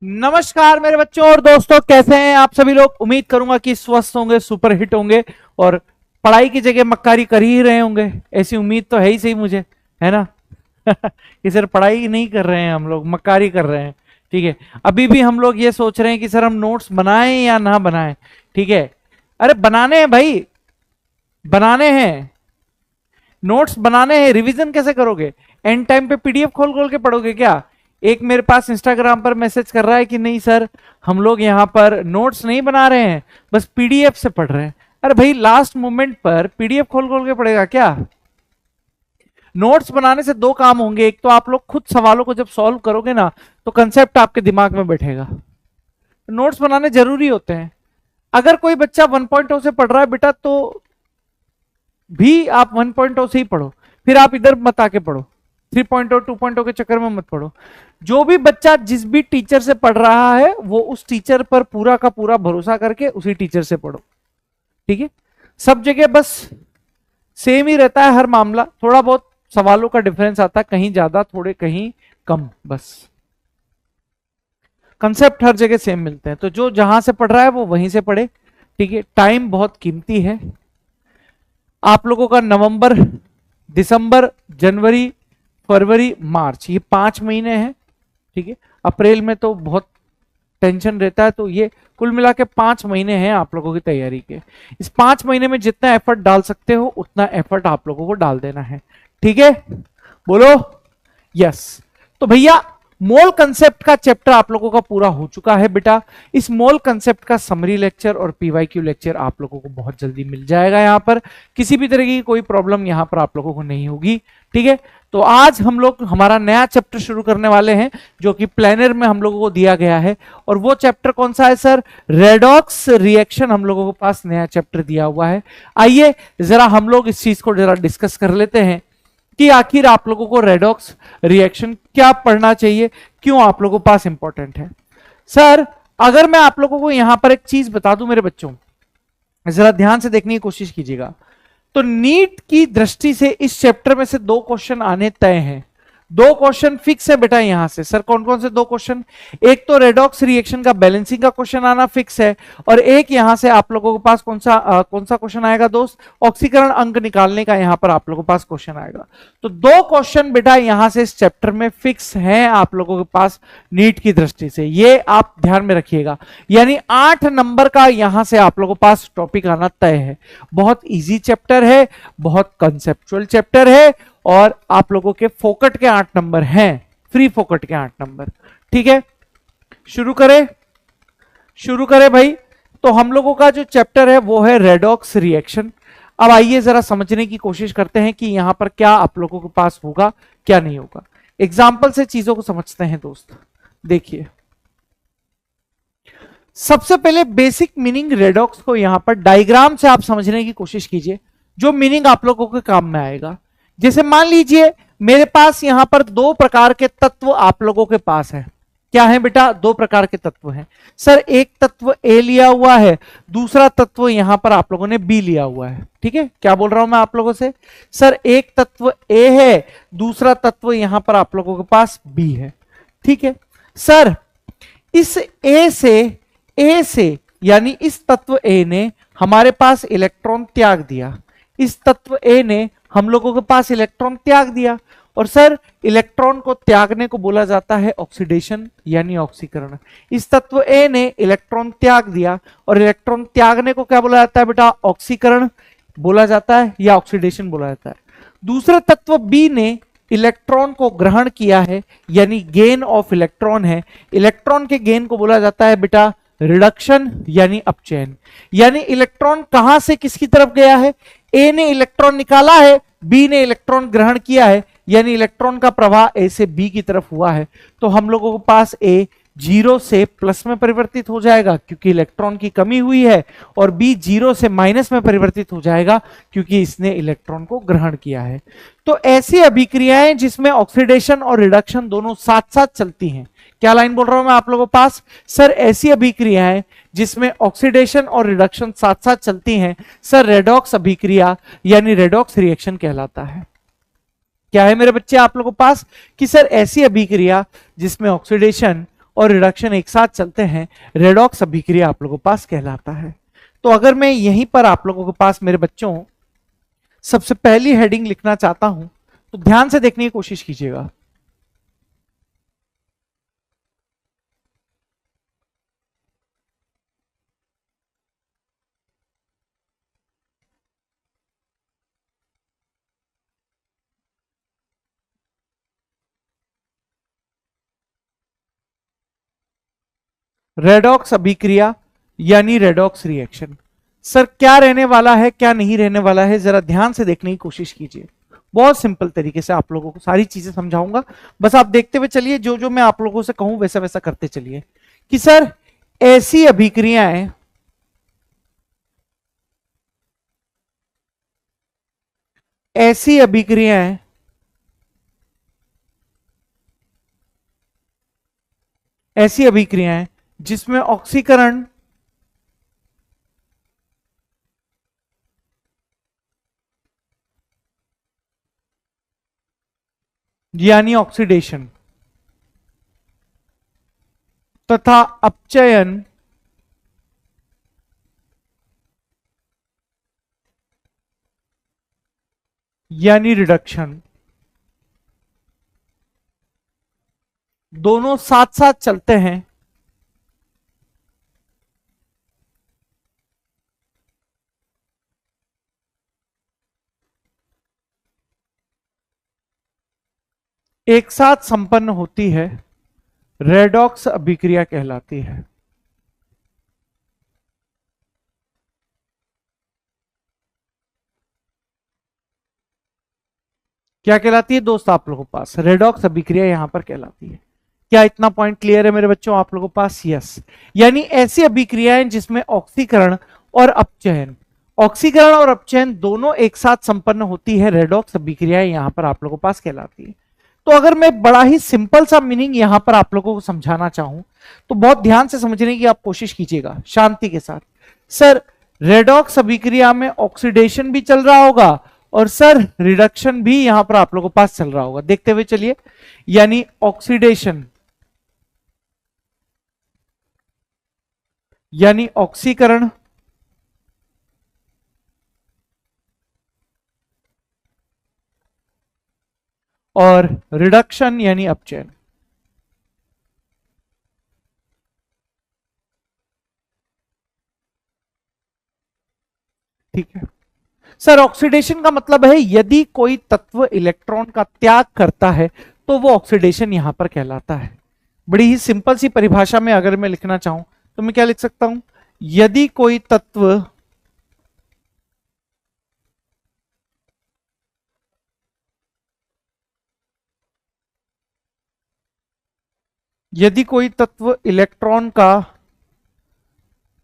नमस्कार मेरे बच्चों और दोस्तों, कैसे हैं आप सभी लोग। उम्मीद करूंगा कि स्वस्थ होंगे, सुपर हिट होंगे और पढ़ाई की जगह मक्कारी कर ही रहे होंगे। ऐसी उम्मीद तो है ही सही मुझे, है ना। कि सर पढ़ाई नहीं कर रहे हैं, हम लोग मक्कारी कर रहे हैं। ठीक है, अभी भी हम लोग ये सोच रहे हैं कि सर हम नोट्स बनाएं या ना बनाएं। ठीक है, अरे बनाने हैं भाई, बनाने हैं, नोट्स बनाने हैं। रिवीजन कैसे करोगे? एंड टाइम पे पीडीएफ खोल खोल के पढ़ोगे क्या? एक मेरे पास इंस्टाग्राम पर मैसेज कर रहा है कि नहीं सर, हम लोग यहाँ पर नोट्स नहीं बना रहे हैं, बस पीडीएफ से पढ़ रहे हैं। अरे भाई, लास्ट मोमेंट पर पीडीएफ खोल खोल के पढ़ेगा क्या? नोट्स बनाने से दो काम होंगे। एक तो आप लोग खुद सवालों को जब सॉल्व करोगे ना, तो कंसेप्ट आपके दिमाग में बैठेगा। नोट्स बनाने जरूरी होते हैं। अगर कोई बच्चा 1.0 से पढ़ रहा है बेटा, तो भी आप 1.0 से ही पढ़ो, फिर आप इधर मत आके पढ़ो। 3.0 2.0 के चक्कर में मत पढ़ो। जो भी बच्चा जिस भी टीचर से पढ़ रहा है, वो उस टीचर पर पूरा का पूरा भरोसा करके उसी टीचर से पढ़ो। ठीक है, सब जगह बस सेम ही रहता है हर मामला, थोड़ा बहुत सवालों का डिफरेंस आता है, कहीं ज्यादा थोड़े कहीं कम, बस कंसेप्ट हर जगह सेम मिलते हैं। तो जो जहां से पढ़ रहा है वो वहीं से पढ़े। ठीक है, टाइम बहुत कीमती है। आप लोगों का नवंबर, दिसंबर, जनवरी, फरवरी, मार्च, ये 5 महीने हैं। ठीक है, अप्रैल में तो बहुत टेंशन रहता है, तो ये कुल मिला के 5 महीने हैं आप लोगों की तैयारी के। इस 5 महीने में जितना एफर्ट डाल सकते हो उतना एफर्ट आप लोगों को डाल देना है। ठीक है, बोलो यस। तो भैया, मोल कंसेप्ट का चैप्टर आप लोगों का पूरा हो चुका है बेटा। इस मोल कंसेप्ट का समरी लेक्चर और पीवाईक्यू लेक्चर आप लोगों को बहुत जल्दी मिल जाएगा। यहां पर किसी भी तरह की कोई प्रॉब्लम यहां पर आप लोगों को नहीं होगी। ठीक है, तो आज हम लोग हमारा नया चैप्टर शुरू करने वाले हैं, जो कि प्लानर में हम लोगों को दिया गया है। और वो चैप्टर कौन सा है सर? रेडॉक्स रिएक्शन हम लोगों के पास नया चैप्टर दिया हुआ है। आइए जरा हम लोग इस चीज को जरा डिस्कस कर लेते हैं कि आखिर आप लोगों को रेडॉक्स रिएक्शन क्या पढ़ना चाहिए, क्यों आप लोगों के पास इंपॉर्टेंट है। सर, अगर मैं आप लोगों को यहां पर एक चीज बता दूं मेरे बच्चों, जरा ध्यान से देखने की कोशिश कीजिएगा। तो नीट की दृष्टि से इस चैप्टर में से 2 क्वेश्चन आने तय हैं। 2 क्वेश्चन फिक्स है बेटा यहां से। सर कौन कौन से 2 क्वेश्चन? एक तो रेडॉक्स रिएक्शन का बैलेंसिंग का क्वेश्चन आना फिक्स है, और एक यहां से आप लोगों के पास कौन सा क्वेश्चन आएगा दोस्त? ऑक्सीकरण अंक निकालने का यहां पर आप लोगों के पास क्वेश्चन आएगा। तो 2 क्वेश्चन बेटा यहां से इस चैप्टर में फिक्स हैं आप लोगों के पास नीट की दृष्टि से, ये आप ध्यान में रखिएगा। यानी 8 नंबर का यहां से आप लोगों के पास टॉपिक आना तय है। बहुत इजी चैप्टर है, बहुत कंसेप्चुअल चैप्टर है, और आप लोगों के फोकट के 8 नंबर हैं, फ्री फोकट के 8 नंबर। ठीक है, शुरू करें भाई। तो हम लोगों का जो चैप्टर है वो है रेडॉक्स रिएक्शन। अब आइए जरा समझने की कोशिश करते हैं कि यहां पर क्या आप लोगों के पास होगा, क्या नहीं होगा। एग्जाम्पल से चीजों को समझते हैं दोस्त। देखिए, सबसे पहले बेसिक मीनिंग रेडॉक्स को यहां पर डायग्राम से आप समझने की कोशिश कीजिए, जो मीनिंग आप लोगों के काम में आएगा। जैसे मान लीजिए मेरे पास यहां पर 2 प्रकार के तत्व आप लोगों के पास है। क्या है बेटा? 2 प्रकार के तत्व हैं। सर एक तत्व ए लिया हुआ है, दूसरा तत्व यहां पर आप लोगों ने बी लिया हुआ है। ठीक है, क्या बोल रहा हूं मैं आप लोगों से? सर एक तत्व ए है, दूसरा तत्व यहां पर आप लोगों के पास बी है। ठीक है सर, इस ए से यानी इस तत्व ए ने हमारे पास इलेक्ट्रॉन त्याग दिया, इस तत्व ए ने हम लोगों के पास इलेक्ट्रॉन त्याग दिया। और सर इलेक्ट्रॉन को त्यागने को बोला जाता है ऑक्सीडेशन यानी ऑक्सीकरण। इस तत्व ए ने इलेक्ट्रॉन त्याग दिया, और इलेक्ट्रॉन त्यागने को क्या बोला जाता है बेटा? ऑक्सीकरण बोला जाता है या ऑक्सीडेशन बोला जाता है। दूसरे तत्व बी ने इलेक्ट्रॉन को ग्रहण किया है, यानी गेन ऑफ इलेक्ट्रॉन है। इलेक्ट्रॉन के गेन को बोला जाता है बेटा रिडक्शन यानी अपचयन। यानी इलेक्ट्रॉन कहां से किसकी तरफ गया है? ए ने इलेक्ट्रॉन निकाला है, बी ने इलेक्ट्रॉन ग्रहण किया है, यानी इलेक्ट्रॉन का प्रवाह ए से बी की तरफ हुआ है। तो हम लोगों के पास ए 0 से प्लस में परिवर्तित हो जाएगा क्योंकि इलेक्ट्रॉन की कमी हुई है, और बी 0 से माइनस में परिवर्तित हो जाएगा क्योंकि इसने इलेक्ट्रॉन को ग्रहण किया है। तो ऐसी अभिक्रियाएं जिसमें ऑक्सीडेशन और रिडक्शन दोनों साथ साथ चलती हैं। क्या लाइन बोल रहा हूं मैं आप लोगों के पास? सर ऐसी अभिक्रियाएं जिसमें ऑक्सीडेशन और रिडक्शन साथ साथ चलती हैं, सर रेडॉक्स अभिक्रिया यानी रेडॉक्स रिएक्शन कहलाता है। क्या है मेरे बच्चे आप लोगों के पास? कि सर ऐसी अभिक्रिया जिसमें ऑक्सीडेशन और रिडक्शन एक साथ चलते हैं, रेडॉक्स अभिक्रिया आप लोगों के पास कहलाता है। तो अगर मैं यहीं पर आप लोगों के पास मेरे बच्चों सबसे पहली हेडिंग लिखना चाहता हूं तो ध्यान से देखने की कोशिश कीजिएगा। रेडॉक्स अभिक्रिया यानी रेडॉक्स रिएक्शन। सर क्या रहने वाला है क्या नहीं रहने वाला है, जरा ध्यान से देखने की कोशिश कीजिए। बहुत सिंपल तरीके से आप लोगों को सारी चीजें समझाऊंगा, बस आप देखते हुए चलिए, जो जो मैं आप लोगों से कहूं वैसा वैसा करते चलिए। कि सर ऐसी अभिक्रियाएं ऐसी अभिक्रियाएं ऐसी अभिक्रियाएं जिसमें ऑक्सीकरण यानी ऑक्सीडेशन तथा अपचयन यानी रिडक्शन दोनों साथ साथ चलते हैं, एक साथ संपन्न होती है, रेडॉक्स अभिक्रिया कहलाती है। क्या कहलाती है दोस्त आप लोगों के पास? रेडॉक्स अभिक्रिया यहां पर कहलाती है। क्या इतना पॉइंट क्लियर है मेरे बच्चों आप लोगों के पास? यस। यानी ऐसी अभिक्रियाएं जिसमें ऑक्सीकरण और अपचयन दोनों एक साथ संपन्न होती है, रेडॉक्स अभिक्रियाएं यहां पर आप लोगों के पास कहलाती है। तो अगर मैं बड़ा ही सिंपल सा मीनिंग यहां पर आप लोगों को समझाना चाहूं तो बहुत ध्यान से समझने की आप कोशिश कीजिएगा शांति के साथ। सर रेडॉक्स अभिक्रिया में ऑक्सीडेशन भी चल रहा होगा और सर रिडक्शन भी यहां पर आप लोगों के पास चल रहा होगा, देखते हुए चलिए। यानी ऑक्सीडेशन यानी ऑक्सीकरण और रिडक्शन यानी अपचयन। ठीक है सर, ऑक्सीडेशन का मतलब है यदि कोई तत्व इलेक्ट्रॉन का त्याग करता है तो वो ऑक्सीडेशन यहां पर कहलाता है। बड़ी ही सिंपल सी परिभाषा में अगर मैं लिखना चाहूं तो मैं क्या लिख सकता हूं? यदि कोई तत्व इलेक्ट्रॉन का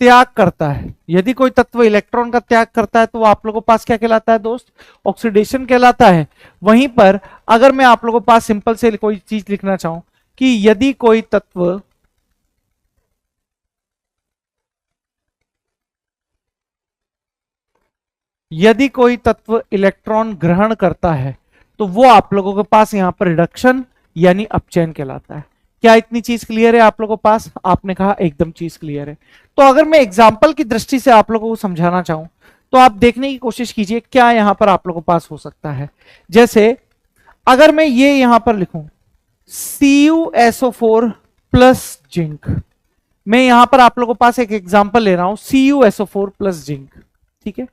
त्याग करता है, यदि कोई तत्व इलेक्ट्रॉन का त्याग करता है तो वो आप लोगों के पास क्या कहलाता है दोस्त? ऑक्सीडेशन कहलाता है। वहीं पर अगर मैं आप लोगों के पास सिंपल से कोई चीज लिखना चाहूं कि यदि कोई तत्व इलेक्ट्रॉन ग्रहण करता है तो वो आप लोगों के पास यहां पर रिडक्शन यानी अपचयन कहलाता है। क्या इतनी चीज क्लियर है आप लोगों के पास? आपने कहा एकदम चीज क्लियर है। तो अगर मैं एग्जाम्पल की दृष्टि से आप लोगों को समझाना चाहूं तो आप देखने की कोशिश कीजिए क्या यहां पर आप लोगों के पास हो सकता है। जैसे अगर मैं ये यहां पर लिखूं CuSO4 प्लस जिंक, मैं यहां पर आप लोगों के पास एक एग्जाम्पल ले रहा हूं CuSO4 प्लस जिंक। ठीक है,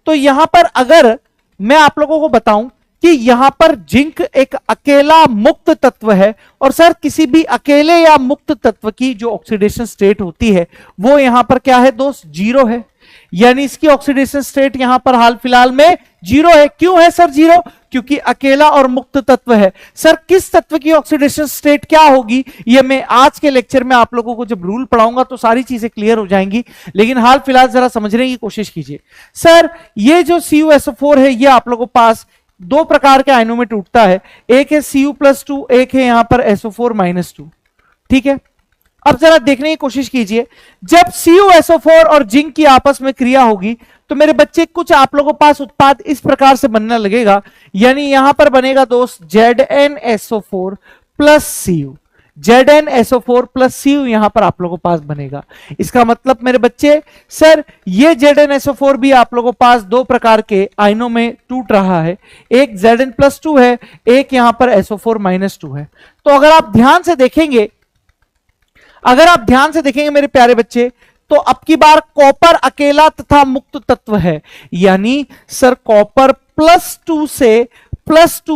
तो यहां पर अगर मैं आप लोगों को बताऊं कि यहां पर जिंक एक अकेला मुक्त तत्व है और सर किसी भी अकेले या मुक्त तत्व की जो ऑक्सीडेशन स्टेट होती है वो यहां पर क्या है दोस्त? जीरो है। यानी इसकी ऑक्सीडेशन स्टेट यहां पर हाल फिलहाल में जीरो है। क्यों है सर जीरो? क्योंकि अकेला और मुक्त तत्व है। सर किस तत्व की ऑक्सीडेशन स्टेट क्या होगी ये मैं आज के लेक्चर में आप लोगों को जब रूल पढ़ाऊंगा तो सारी चीजें क्लियर हो जाएंगी, लेकिन हाल फिलहाल जरा समझने की कोशिश कीजिए। सर ये जो CuSO4 है ये आप लोगों के पास दो प्रकार के आयनों में टूटता है, एक है Cu+2, एक है यहां पर SO4-2। ठीक है, अब जरा देखने की कोशिश कीजिए, जब CuSO4 और जिंक की आपस में क्रिया होगी तो मेरे बच्चे कुछ आप लोगों के पास उत्पाद इस प्रकार से बनने लगेगा। यानी यहां पर बनेगा दोस्त ZnSO4 plus Cu। ZnSO4 plus Cu यहां पर आप लोगों के पास बनेगा। इसका मतलब मेरे बच्चे, सर ये ZnSO4 भी आप लोगों के पास दो प्रकार के आयनों में टूट रहा है, एक Zn+2 है, एक यहां पर SO4-2 है। तो अगर आप ध्यान से देखेंगे, मेरे प्यारे बच्चे, तो अब की बार कॉपर अकेला तथा मुक्त तत्व है, यानी सर कॉपर +2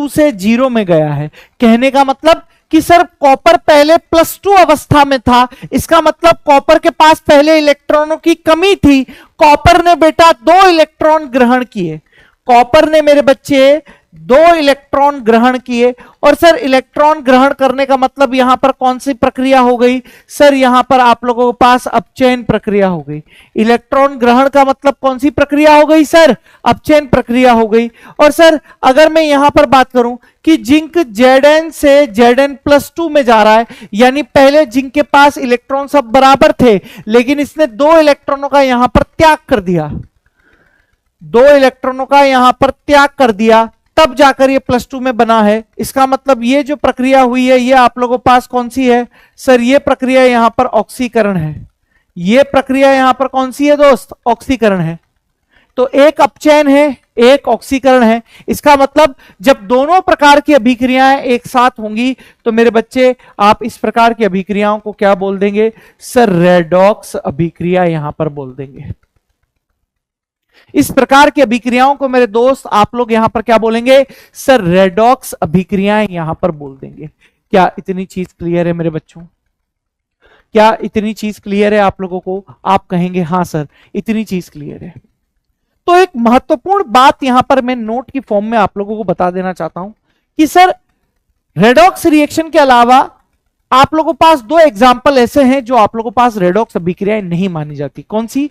से 0 में गया है। कहने का मतलब कि सर कॉपर पहले +2 अवस्था में था, इसका मतलब कॉपर के पास पहले इलेक्ट्रॉनों की कमी थी। कॉपर ने बेटा 2 इलेक्ट्रॉन ग्रहण किए, कॉपर ने मेरे बच्चे 2 इलेक्ट्रॉन ग्रहण किए। और सर इलेक्ट्रॉन ग्रहण करने का मतलब यहां पर कौन सी प्रक्रिया हो गई? सर यहां पर आप लोगों के पास अपचयन प्रक्रिया हो गई। इलेक्ट्रॉन ग्रहण का मतलब कौन सी प्रक्रिया हो गई? सर अपचयन प्रक्रिया हो गई। और सर अगर मैं यहां पर बात करूं कि जिंक Zn से Zn+2 में जा रहा है, यानी पहले जिंक के पास इलेक्ट्रॉन सब बराबर थे, लेकिन इसने 2 इलेक्ट्रॉनों का यहां पर त्याग कर दिया, 2 इलेक्ट्रॉनों का यहां पर त्याग कर दिया, तब जाकर ये +2 में बना है। इसका मतलब ये जो प्रक्रिया हुई है, ये आप लोगों के पास कौन सी है? सर ये प्रक्रिया यहां पर ऑक्सीकरण है। ये प्रक्रिया यहां पर कौन सी है दोस्त? ऑक्सीकरण है। तो एक अपचयन है, एक ऑक्सीकरण है। इसका मतलब जब दोनों प्रकार की अभिक्रियाएं एक साथ होंगी तो मेरे बच्चे आप इस प्रकार की अभिक्रियाओं को क्या बोल देंगे? सर रेडॉक्स अभिक्रिया यहां पर बोल देंगे। इस प्रकार की अभिक्रियाओं को मेरे दोस्त आप लोग यहां पर क्या बोलेंगे? सर रेडॉक्स अभिक्रियाएं यहां पर बोल देंगे। क्या इतनी चीज क्लियर है मेरे बच्चों? क्या इतनी चीज क्लियर है आप लोगों को? आप कहेंगे हां सर इतनी चीज क्लियर है। तो एक महत्वपूर्ण बात यहां पर मैं नोट की फॉर्म में आप लोगों को बता देना चाहता हूं कि सर रेडॉक्स रिएक्शन के अलावा आप लोगों के पास 2 एग्जाम्पल ऐसे हैं जो आप लोगों के पास रेडॉक्स अभिक्रियाएं नहीं मानी जाती। कौन सी?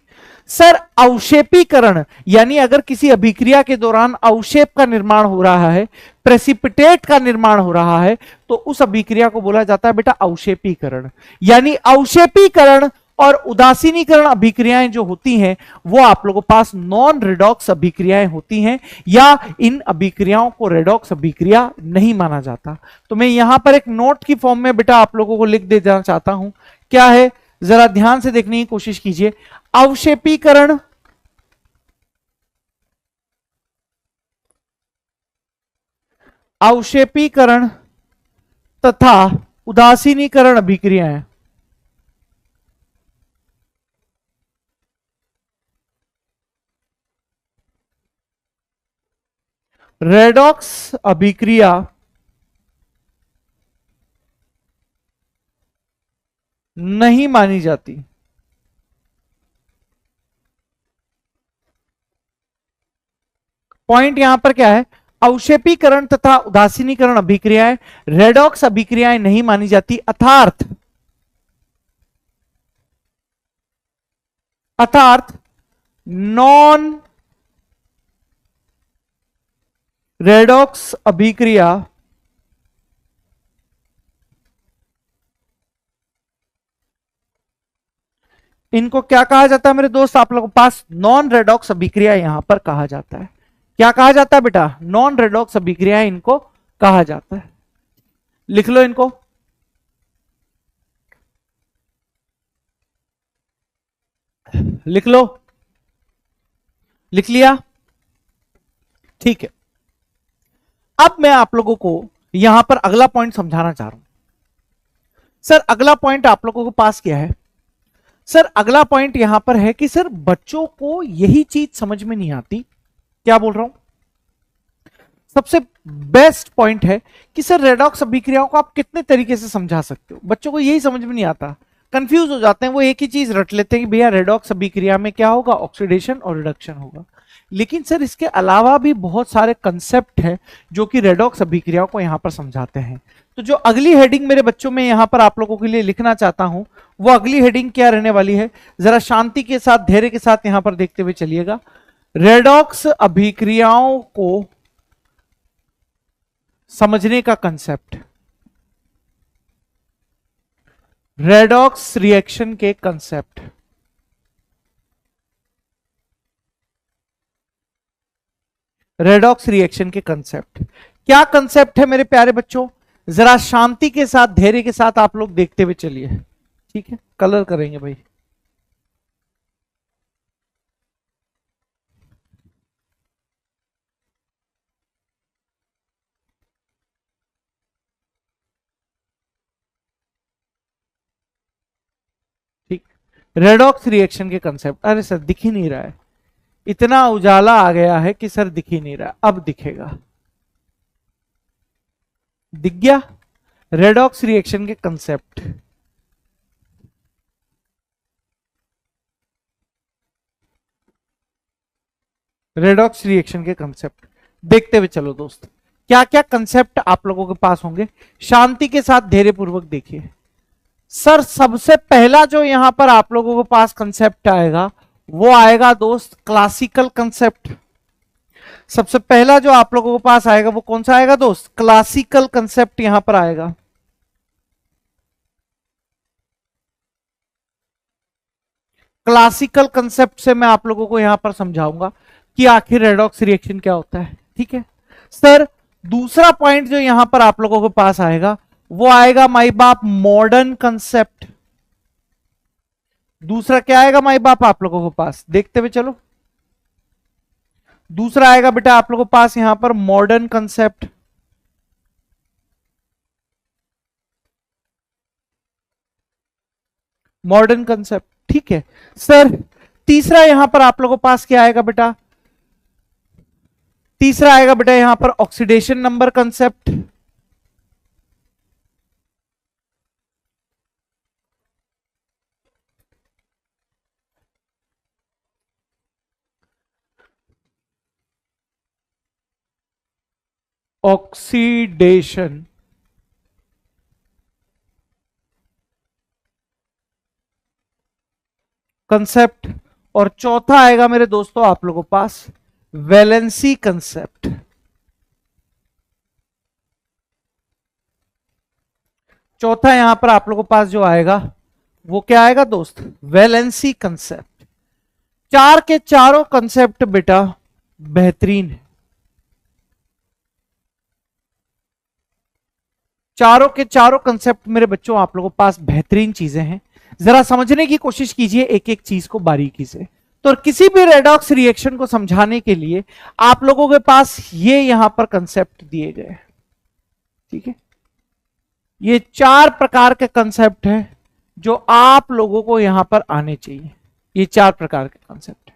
सर अवक्षेपीकरण, यानी अगर किसी अभिक्रिया के दौरान अवक्षेप का निर्माण हो रहा है, प्रेसिपिटेट का निर्माण हो रहा है, तो उस अभिक्रिया को बोला जाता है बेटा अवक्षेपीकरण। यानी अवक्षेपीकरण और उदासीनीकरण अभिक्रियाएं जो होती हैं वो आप लोगों के पास नॉन रेडॉक्स अभिक्रियाएं होती हैं, या इन अभिक्रियाओं को रेडॉक्स अभिक्रिया नहीं माना जाता। तो मैं यहां पर एक नोट की फॉर्म में बेटा आप लोगों को लिख देना चाहता हूं। क्या है? जरा ध्यान से देखने की कोशिश कीजिए। अवक्षेपीकरण तथा उदासीनीकरण अभिक्रियाएं रेडॉक्स अभिक्रिया नहीं मानी जाती। पॉइंट यहां पर क्या है? अवक्षेपीकरण तथा उदासीनीकरण अभिक्रियाएं रेडॉक्स अभिक्रियाएं नहीं मानी जाती, अर्थात नॉन रेडॉक्स अभिक्रिया इनको क्या कहा जाता है मेरे दोस्त? आप लोगों के पास नॉन रेडॉक्स अभिक्रिया यहां पर कहा जाता है। क्या कहा जाता है बेटा? नॉन रेडॉक्स अभिक्रिया इनको कहा जाता है। लिख लो इनको। लिख लो। लिख लिया? ठीक है। अब मैं आप लोगों को यहां पर अगला पॉइंट समझाना चाह रहा हूं। सर अगला पॉइंट आप लोगों के पास क्या है? सर अगला पॉइंट यहां पर है कि सर बच्चों को यही चीज समझ में नहीं आती। क्या बोल रहा हूं? सबसे बेस्ट पॉइंट है कि सर रेडॉक्स अभिक्रियाओं को आप कितने तरीके से समझा सकते हो। बच्चों को यही समझ में नहीं आता, कंफ्यूज हो जाते हैं। वो एक ही चीज रट लेते हैं कि भैया रेडॉक्स अभिक्रिया में क्या होगा? ऑक्सीडेशन और रिडक्शन होगा। लेकिन सर इसके अलावा भी बहुत सारे कंसेप्ट हैं जो कि रेडॉक्स अभिक्रियाओं को यहां पर समझाते हैं। तो जो अगली हेडिंग मेरे बच्चों में यहां पर आप लोगों के लिए लिखना चाहता हूं, वो अगली हेडिंग क्या रहने वाली है? जरा शांति के साथ, धैर्य के साथ यहां पर देखते हुए चलिएगा। रेडॉक्स अभिक्रियाओं को समझने का कंसेप्ट, रेडॉक्स रिएक्शन के कंसेप्ट। रेडॉक्स रिएक्शन के कंसेप्ट क्या कंसेप्ट है मेरे प्यारे बच्चों? जरा शांति के साथ, धैर्य के साथ आप लोग देखते हुए चलिए, ठीक है। कलर करेंगे भाई। ठीक, रेडॉक्स रिएक्शन के कंसेप्ट। अरे सर दिख ही नहीं रहा है, इतना उजाला आ गया है कि सर दिख ही नहीं रहा। अब दिखेगा, दिख गया। रेडॉक्स रिएक्शन के कंसेप्ट, रेडॉक्स रिएक्शन के कंसेप्ट देखते हुए चलो दोस्त। क्या क्या कंसेप्ट आप लोगों के पास होंगे, शांति के साथ धैर्य पूर्वक देखिए। सर सबसे पहला जो यहां पर आप लोगों के पास कंसेप्ट आएगा वो आएगा दोस्त क्लासिकल कंसेप्ट। सबसे पहला जो आप लोगों के पास आएगा वो कौन सा आएगा दोस्त, क्लासिकल कंसेप्ट यहां पर आएगा। क्लासिकल कंसेप्ट से मैं आप लोगों को यहां पर समझाऊंगा कि आखिर रेडॉक्स रिएक्शन क्या होता है, ठीक है। सर दूसरा पॉइंट जो यहां पर आप लोगों के पास आएगा वो आएगा माई बाप मॉडर्न कंसेप्ट। दूसरा क्या आएगा माई बाप आप लोगों के पास, देखते हुए चलो। दूसरा आएगा बेटा आप लोगों के पास यहां पर मॉडर्न कंसेप्ट। मॉडर्न कंसेप्ट, ठीक है। सर तीसरा यहां पर आप लोगों के पास क्या आएगा बेटा, तीसरा आएगा बेटा यहां पर oxidation number concept. Oxidation concept. और चौथा आएगा मेरे दोस्तों आप लोगों के पास वैलेंसी कंसेप्ट। चौथा यहां पर आप लोगों के पास जो आएगा वो क्या आएगा दोस्त, वैलेंसी कंसेप्ट। चार के चारों कंसेप्ट बेटा बेहतरीन है, चारों के चारों कंसेप्ट मेरे बच्चों आप लोगों के पास बेहतरीन चीजें हैं। जरा समझने की कोशिश कीजिए एक एक चीज को बारीकी से। तो किसी भी रेडॉक्स रिएक्शन को समझाने के लिए आप लोगों के पास ये यहां पर कंसेप्ट दिए गए हैं, ठीक है। ये चार प्रकार के कंसेप्ट हैं जो आप लोगों को यहां पर आने चाहिए। ये चार प्रकार के कंसेप्ट,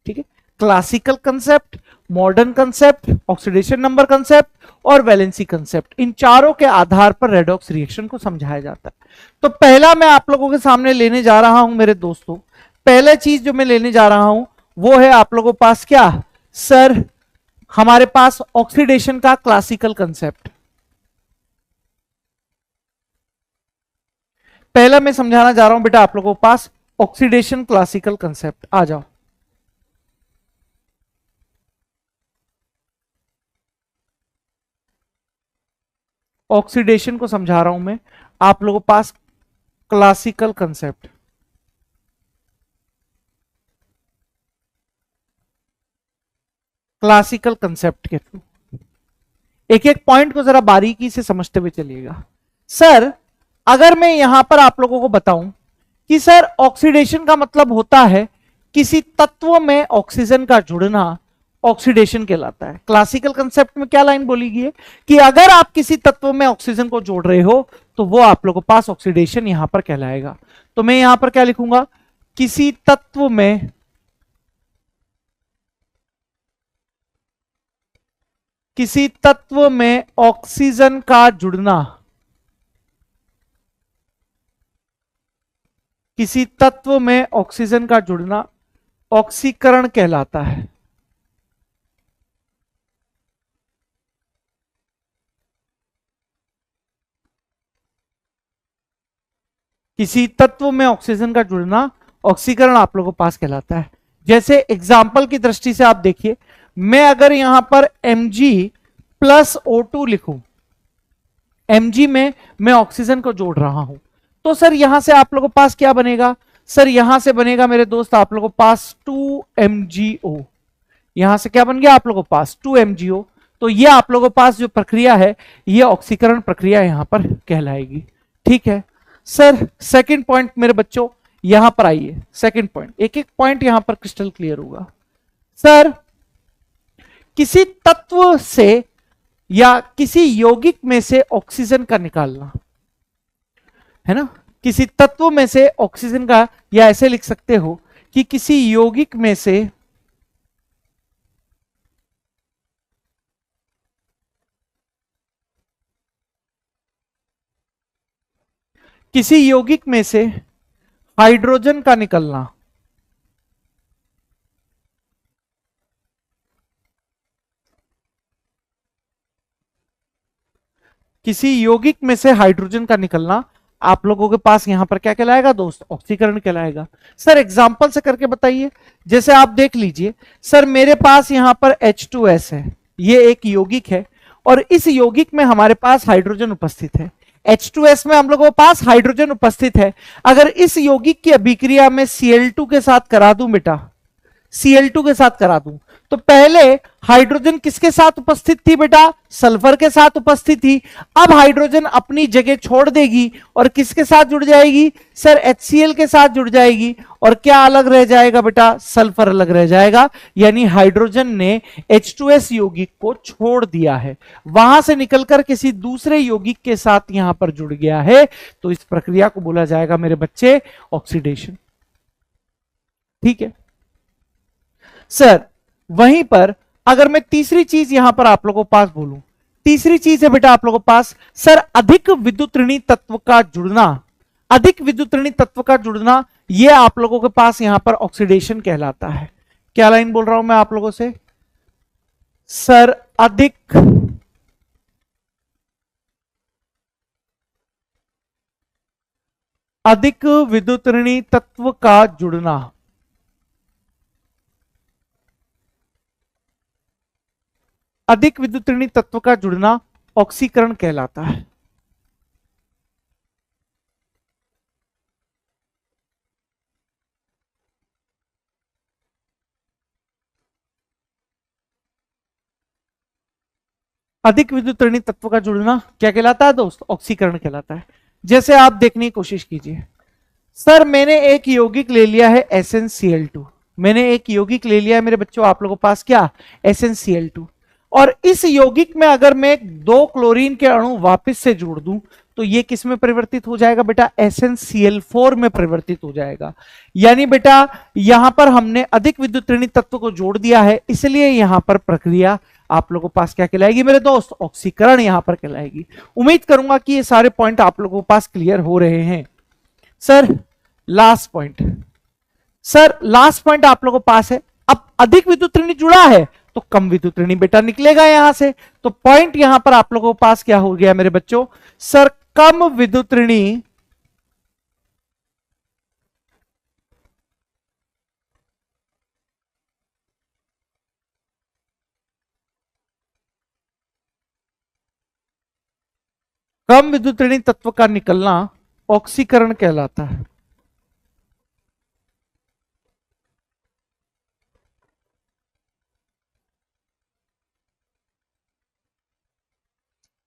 ठीक है। Classical concept, modern concept, oxidation number concept और वैलेंसी कंसेप्ट। इन चारों के आधार पर रेडॉक्स रिएक्शन को समझाया जाता है। तो पहला मैं आप लोगों के सामने लेने जा रहा हूं मेरे दोस्तों, पहला चीज जो मैं लेने जा रहा हूं वो है आप लोगों के पास क्या सर, हमारे पास ऑक्सीडेशन का क्लासिकल कंसेप्ट। पहला मैं समझाना जा रहा हूं बेटा आप लोगों के पास ऑक्सीडेशन क्लासिकल कंसेप्ट। आ जाओ, ऑक्सीडेशन को समझा रहा हूं मैं आप लोगों के पास क्लासिकल कंसेप्ट। क्लासिकल कंसेप्ट के थ्रू एक एक पॉइंट को जरा बारीकी से समझते हुए चलिएगा। सर अगर मैं यहां पर आप लोगों को बताऊं कि सर ऑक्सीडेशन का मतलब होता है किसी तत्व में ऑक्सीजन का जुड़ना, ऑक्सीडेशन कहलाता है। क्लासिकल कंसेप्ट में क्या लाइन बोली गई है कि अगर आप किसी तत्व में ऑक्सीजन को जोड़ रहे हो तो वो आप लोगों के पास ऑक्सीडेशन यहां पर कहलाएगा। तो मैं यहां पर क्या लिखूंगा, किसी तत्व में ऑक्सीजन का जुड़ना, किसी तत्व में ऑक्सीजन का जुड़ना ऑक्सीकरण कहलाता है। किसी तत्व में ऑक्सीजन का जुड़ना ऑक्सीकरण आप लोगों के पास कहलाता है। जैसे एग्जाम्पल की दृष्टि से आप देखिए, मैं अगर यहां पर Mg+O2 लिखूं, Mg में मैं ऑक्सीजन को जोड़ रहा हूं, तो सर यहां से आप लोगों के पास क्या बनेगा, सर यहां से बनेगा मेरे दोस्त आप लोगों के पास 2MgO। यहां से क्या बन गया आप लोगों के पास 2MgO। तो ये आप लोगों के पास जो प्रक्रिया है ये ऑक्सीकरण प्रक्रिया यहां पर कहलाएगी। ठीक है सर, सेकंड पॉइंट मेरे बच्चों यहां पर आइए। सेकंड पॉइंट, एक एक पॉइंट यहां पर क्रिस्टल क्लियर होगा। सर, किसी तत्व से या किसी यौगिक में से ऑक्सीजन का निकालना, है ना, किसी तत्व में से ऑक्सीजन का, या ऐसे लिख सकते हो कि किसी यौगिक में से हाइड्रोजन का निकलना। किसी यौगिक में से हाइड्रोजन का निकलना आप लोगों के पास यहां पर क्या कहलाएगा दोस्त? ऑक्सीकरण कहलाएगा। सर एग्जांपल से करके बताइए। जैसे आप देख लीजिए सर, मेरे पास यहां पर H2S है, ये एक यौगिक है और इस यौगिक में हमारे पास हाइड्रोजन उपस्थित है। H2S में हम लोगों के पास हाइड्रोजन उपस्थित है। अगर इस यौगिक की अभिक्रिया में Cl2 के साथ करा दूं बेटा, Cl2 के साथ करा दूं, तो पहले हाइड्रोजन किसके साथ उपस्थित थी बेटा? सल्फर के साथ उपस्थित थी। अब हाइड्रोजन अपनी जगह छोड़ देगी और किसके साथ जुड़ जाएगी? सर HCl के साथ जुड़ जाएगी। और क्या अलग रह जाएगा बेटा? सल्फर अलग रह जाएगा। यानी हाइड्रोजन ने H2S यौगिक को छोड़ दिया है, वहां से निकलकर किसी दूसरे यौगिक के साथ यहां पर जुड़ गया है। तो इस प्रक्रिया को बोला जाएगा मेरे बच्चे ऑक्सीडेशन। ठीक है सर, वहीं पर अगर मैं तीसरी चीज यहां पर आप लोगों के पास बोलूं, तीसरी चीज है बेटा आप लोगों के पास सर अधिक विद्युत ऋणी तत्व का जुड़ना। अधिक विद्युत ऋणी तत्व का जुड़ना यह आप लोगों के पास यहां पर ऑक्सीडेशन कहलाता है। क्या लाइन बोल रहा हूं मैं आप लोगों से? सर अधिक विद्युत ऋणी तत्व का जुड़ना, अधिक विद्युत ऋणी तत्व का जुड़ना ऑक्सीकरण कहलाता है। अधिक विद्युत ऋणी तत्व का जुड़ना क्या कहलाता है दोस्त? ऑक्सीकरण कहलाता है। जैसे आप देखने की कोशिश कीजिए, सर मैंने एक यौगिक ले लिया है SnCl2, मैंने एक यौगिक ले लिया है मेरे बच्चों आप लोगों के पास क्या? SnCl2। और इस यौगिक में अगर मैं 2 क्लोरीन के अणु वापस से जोड़ दूं तो ये किस में परिवर्तित हो जाएगा बेटा? SnCl4 में परिवर्तित हो जाएगा। यानी बेटा यहां पर हमने अधिक विद्युत ऋणी तत्व को जोड़ दिया है, इसलिए यहां पर प्रक्रिया आप लोगों के पास क्या कहलाएगी मेरे दोस्त? ऑक्सीकरण यहां पर कहलाएगी। उम्मीद करूंगा कि ये सारे पॉइंट आप लोगों के पास क्लियर हो रहे हैं। Sir last point, sir last point आप लोगों के पास है, अब अधिक विद्युत ऋणी जुड़ा है तो कम विद्युत ऋणी बेटा निकलेगा यहां से। तो पॉइंट यहां पर आप लोगों के पास क्या हो गया मेरे बच्चों? सर कम विद्युत ऋणी कम विद्युत ऋणी तत्व का निकलना ऑक्सीकरण कहलाता है।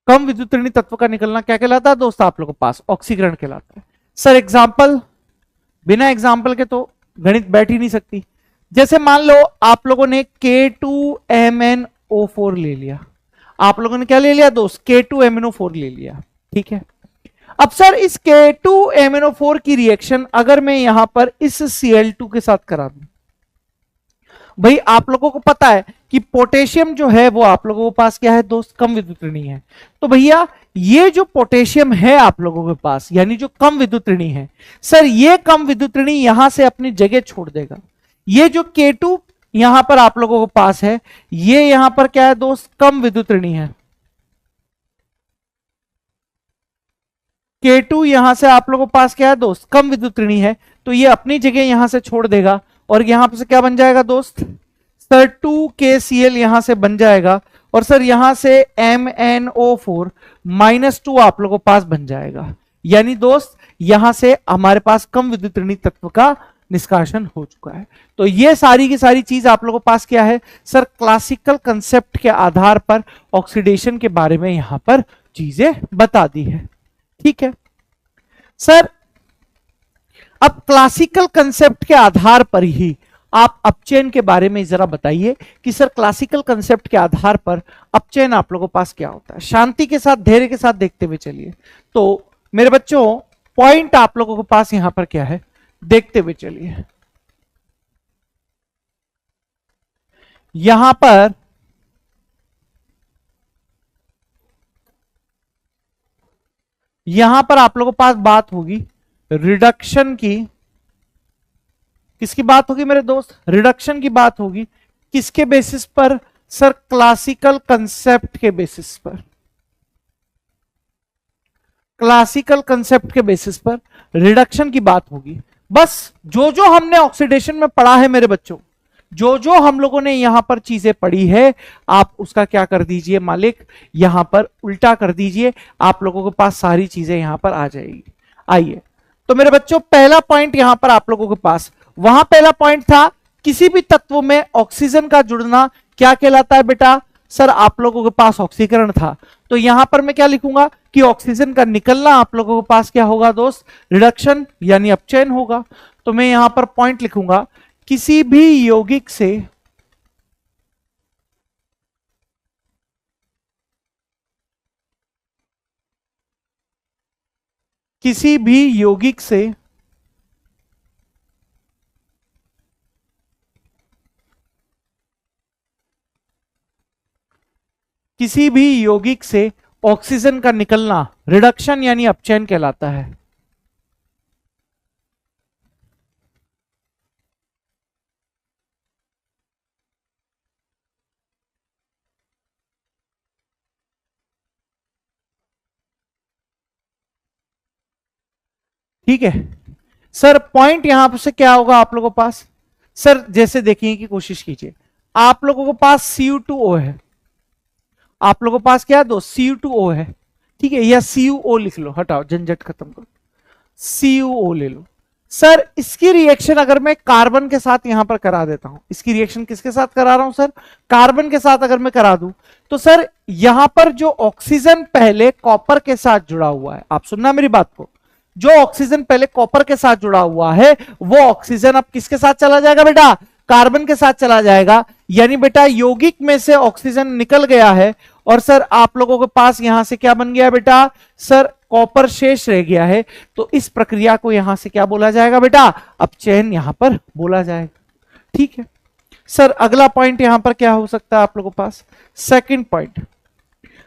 कम विद्युत ऋणी तत्व का निकलना क्या कहलाता है दोस्त आप लोगों के पास? ऑक्सीकरण कहलाता है। सर एग्जाम्पल, बिना एग्जाम्पल के तो गणित बैठ ही नहीं सकती। जैसे मान लो आप लोगों ने K2MnO4 ले लिया, आप लोगों ने क्या ले लिया दोस्त? K2MnO4 ले लिया। ठीक है, अब सर इस K2MnO4 की रिएक्शन अगर मैं यहां पर इस Cl2 के साथ करा दूं, भाई आप लोगों को पता है कि पोटेशियम जो है वो आप लोगों के पास क्या है दोस्त? कम विद्युत ऋणी है। तो भैया ये जो पोटेशियम है आप लोगों के पास, यानी जो कम विद्युत ऋणी है, सर ये कम विद्युत ऋणी यहां से अपनी जगह छोड़ देगा। ये जो K2 यहां पर आप लोगों के पास है, ये यहां पर क्या है दोस्त? कम विद्युत ऋणी है। K2 यहां से आप लोगों के पास क्या है दोस्त? कम विद्युत ऋणी है। तो ये अपनी जगह यहां से छोड़ देगा और यहां पर से क्या बन जाएगा दोस्त? सर 2KCl यहां से बन जाएगा और सर यहां से MnO4 -2 आप लोगों के पास बन जाएगा। यानी दोस्त यहां से हमारे पास कम विद्युत ऋणी तत्व का निष्कासन हो चुका है। तो ये सारी की सारी चीज आप लोगों के पास क्या है सर, क्लासिकल कंसेप्ट के आधार पर ऑक्सीडेशन के बारे में यहां पर चीजें बता दी है। ठीक है सर, अब क्लासिकल कंसेप्ट के आधार पर ही आप अपचयन के बारे में जरा बताइए कि सर क्लासिकल कंसेप्ट के आधार पर अपचयन आप लोगों के पास क्या होता है। शांति के साथ, धैर्य के साथ देखते हुए चलिए। तो मेरे बच्चों पॉइंट आप लोगों के पास यहां पर क्या है, देखते हुए चलिए। यहां पर आप लोगों के पास बात होगी रिडक्शन की। किसकी बात होगी मेरे दोस्त, रिडक्शन की बात होगी। किसके बेसिस पर सर, क्लासिकल कंसेप्ट के बेसिस पर। क्लासिकल कंसेप्ट के बेसिस पर रिडक्शन की बात होगी। बस जो जो हमने ऑक्सीडेशन में पढ़ा है मेरे बच्चों, जो जो हम लोगों ने यहां पर चीजें पढ़ी है, आप उसका क्या कर दीजिए मालिक, यहां पर उल्टा कर दीजिए, आप लोगों के पास सारी चीजें यहां पर आ जाएगी। आइए तो मेरे बच्चों पहला पॉइंट यहां पर आप लोगों के पास, वहां पहला पॉइंट था किसी भी तत्व में ऑक्सीजन का जुड़ना क्या कहलाता है बेटा सर, आप लोगों के पास ऑक्सीकरण था। तो यहां पर मैं क्या लिखूंगा कि ऑक्सीजन का निकलना आप लोगों के पास क्या होगा दोस्त, रिडक्शन यानी अपचयन होगा। तो मैं यहां पर पॉइंट लिखूंगा किसी भी यौगिक से किसी भी यौगिक से किसी भी यौगिक से ऑक्सीजन का निकलना रिडक्शन यानी अपचयन कहलाता है। ठीक है सर, पॉइंट यहां पर से क्या होगा आप लोगों के पास सर, जैसे देखिए की कोशिश कीजिए, आप लोगों के पास Cu2O है, आप लोगों के पास क्या है दोस्त, Cu2O है। ठीक है, या CuO लिख लो, हटाओ झंझट खत्म करो, CuO ले लो। सर इसकी रिएक्शन अगर मैं कार्बन के साथ यहां पर करा देता हूं, इसकी रिएक्शन किसके साथ करा रहा हूं सर, कार्बन के साथ अगर मैं करा दूं, तो सर यहां पर जो ऑक्सीजन पहले कॉपर के साथ जुड़ा हुआ है, आप सुनना मेरी बात को, जो ऑक्सीजन पहले कॉपर के साथ जुड़ा हुआ है वो ऑक्सीजन अब किसके साथ चला जाएगा बेटा, कार्बन के साथ चला जाएगा। यानी बेटा यौगिक में से ऑक्सीजन निकल गया है और सर आप लोगों के पास यहां से क्या बन गया बेटा सर, कॉपर शेष रह गया है। तो इस प्रक्रिया को यहां से क्या बोला जाएगा बेटा, अपचयन यहां पर बोला जाएगा। ठीक है सर, अगला पॉइंट यहां पर क्या हो सकता है आप लोगों के पास, सेकंड पॉइंट।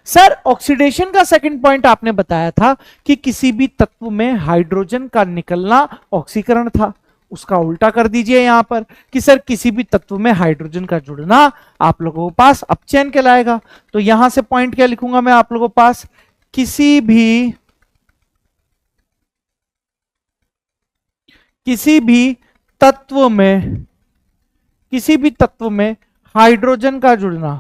सर ऑक्सीडेशन का सेकंड पॉइंट आपने बताया था कि किसी भी तत्व में हाइड्रोजन का निकलना ऑक्सीकरण था, उसका उल्टा कर दीजिए यहां पर कि सर किसी भी तत्व में हाइड्रोजन का जुड़ना आप लोगों के पास अपचयन कहलाएगा। तो यहां से पॉइंट क्या लिखूंगा मैं आप लोगों के पास, किसी भी तत्व में हाइड्रोजन का जुड़ना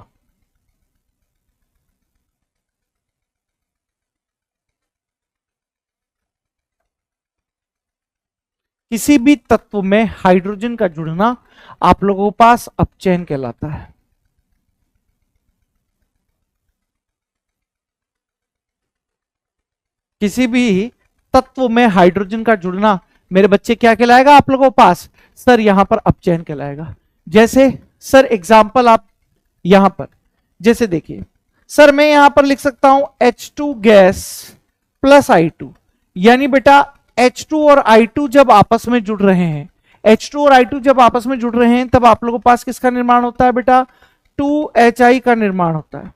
किसी भी तत्व में हाइड्रोजन का जुड़ना आप लोगों के पास अपचयन कहलाता है। किसी भी तत्व में हाइड्रोजन का जुड़ना मेरे बच्चे क्या कहलाएगा आप लोगों के पास सर, यहां पर अपचयन कहलाएगा। जैसे सर एग्जांपल आप यहां पर जैसे देखिए सर, मैं यहां पर लिख सकता हूं H2 गैस प्लस I2, यानी बेटा H2 और I2 जब आपस में जुड़ रहे हैं, H2 और I2 जब आपस में जुड़ रहे हैं तब आप लोगों के पास किसका निर्माण होता है बेटा, 2HI का निर्माण होता है।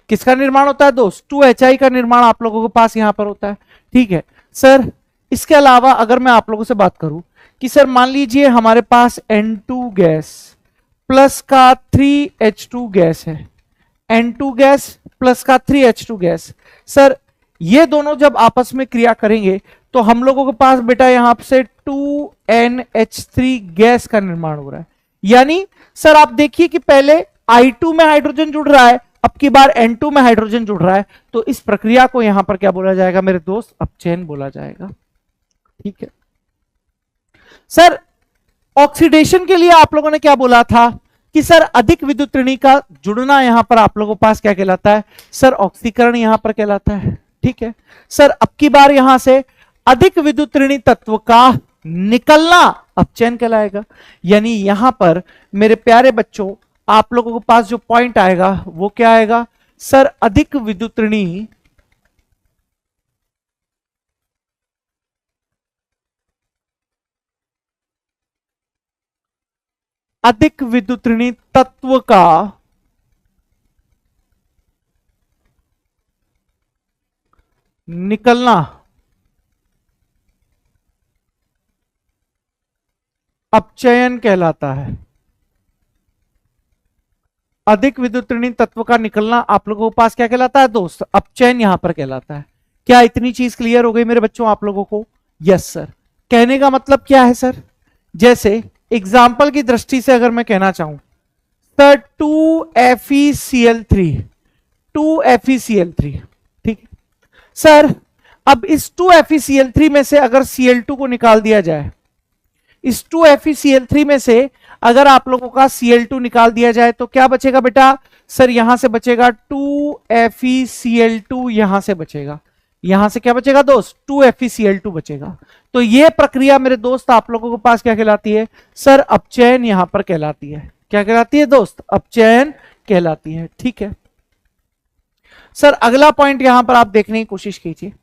किसका निर्माण होता है दोस्त, 2HI का निर्माण आप लोगों के पास यहां पर होता है। ठीक है सर, इसके अलावा अगर मैं आप लोगों से बात करूं कि सर मान लीजिए हमारे पास N2 गैस प्लस का 3H2 गैस है, N2 गैस प्लस का 3H2 गैस। सर ये दोनों जब आपस में क्रिया करेंगे तो हम लोगों के पास बेटा यहां से 2NH3 गैस का निर्माण हो रहा है। यानी सर आप देखिए कि पहले I2 में हाइड्रोजन जुड़ रहा है, अब की बार N2 में हाइड्रोजन जुड़ रहा है, तो इस प्रक्रिया को यहां पर क्या बोला जाएगा मेरे दोस्त, अपचयन बोला जाएगा। ठीक है सर ऑक्सीडेशन के लिए आप लोगों ने क्या बोला था कि सर अधिक विद्युत ऋणी का जुड़ना यहां पर आप लोगों के पास क्या कहलाता है, सर ऑक्सीकरण यहां पर कहलाता है। ठीक है सर, अब की बार यहां से अधिक विद्युत ऋणी तत्व का निकलना अपचयन कहलाएगा। यानी यहां पर मेरे प्यारे बच्चों आप लोगों के पास जो पॉइंट आएगा वो क्या आएगा, सर अधिक विद्युत ऋणी अधिक विद्युत ऋणी तत्व का निकलना अपचयन कहलाता है। अधिक विद्युत ऋणी तत्व का निकलना आप लोगों के पास क्या कहलाता है दोस्त, अपचयन यहां पर कहलाता है। क्या इतनी चीज क्लियर हो गई मेरे बच्चों आप लोगों को? Yes sir. कहने का मतलब क्या है सर, जैसे एग्जाम्पल की दृष्टि से अगर मैं कहना चाहूं सर 2FeCl3, 2FeCl3, ठीक सर। अब इस 2FeCl3 में से अगर Cl2 को निकाल दिया जाए, इस 2FeCl3 में से अगर आप लोगों का Cl2 निकाल दिया जाए तो क्या बचेगा बेटा, सर यहां से बचेगा 2FeCl2, यहां से बचेगा, यहां से क्या बचेगा दोस्त, 2FeCl2 बचेगा। तो यह प्रक्रिया मेरे दोस्त आप लोगों के पास क्या कहलाती है, सर अपचयन यहां पर कहलाती है। क्या कहलाती है दोस्त, अपचयन कहलाती है। ठीक है सर, अगला पॉइंट यहां पर आप देखने की कोशिश कीजिए।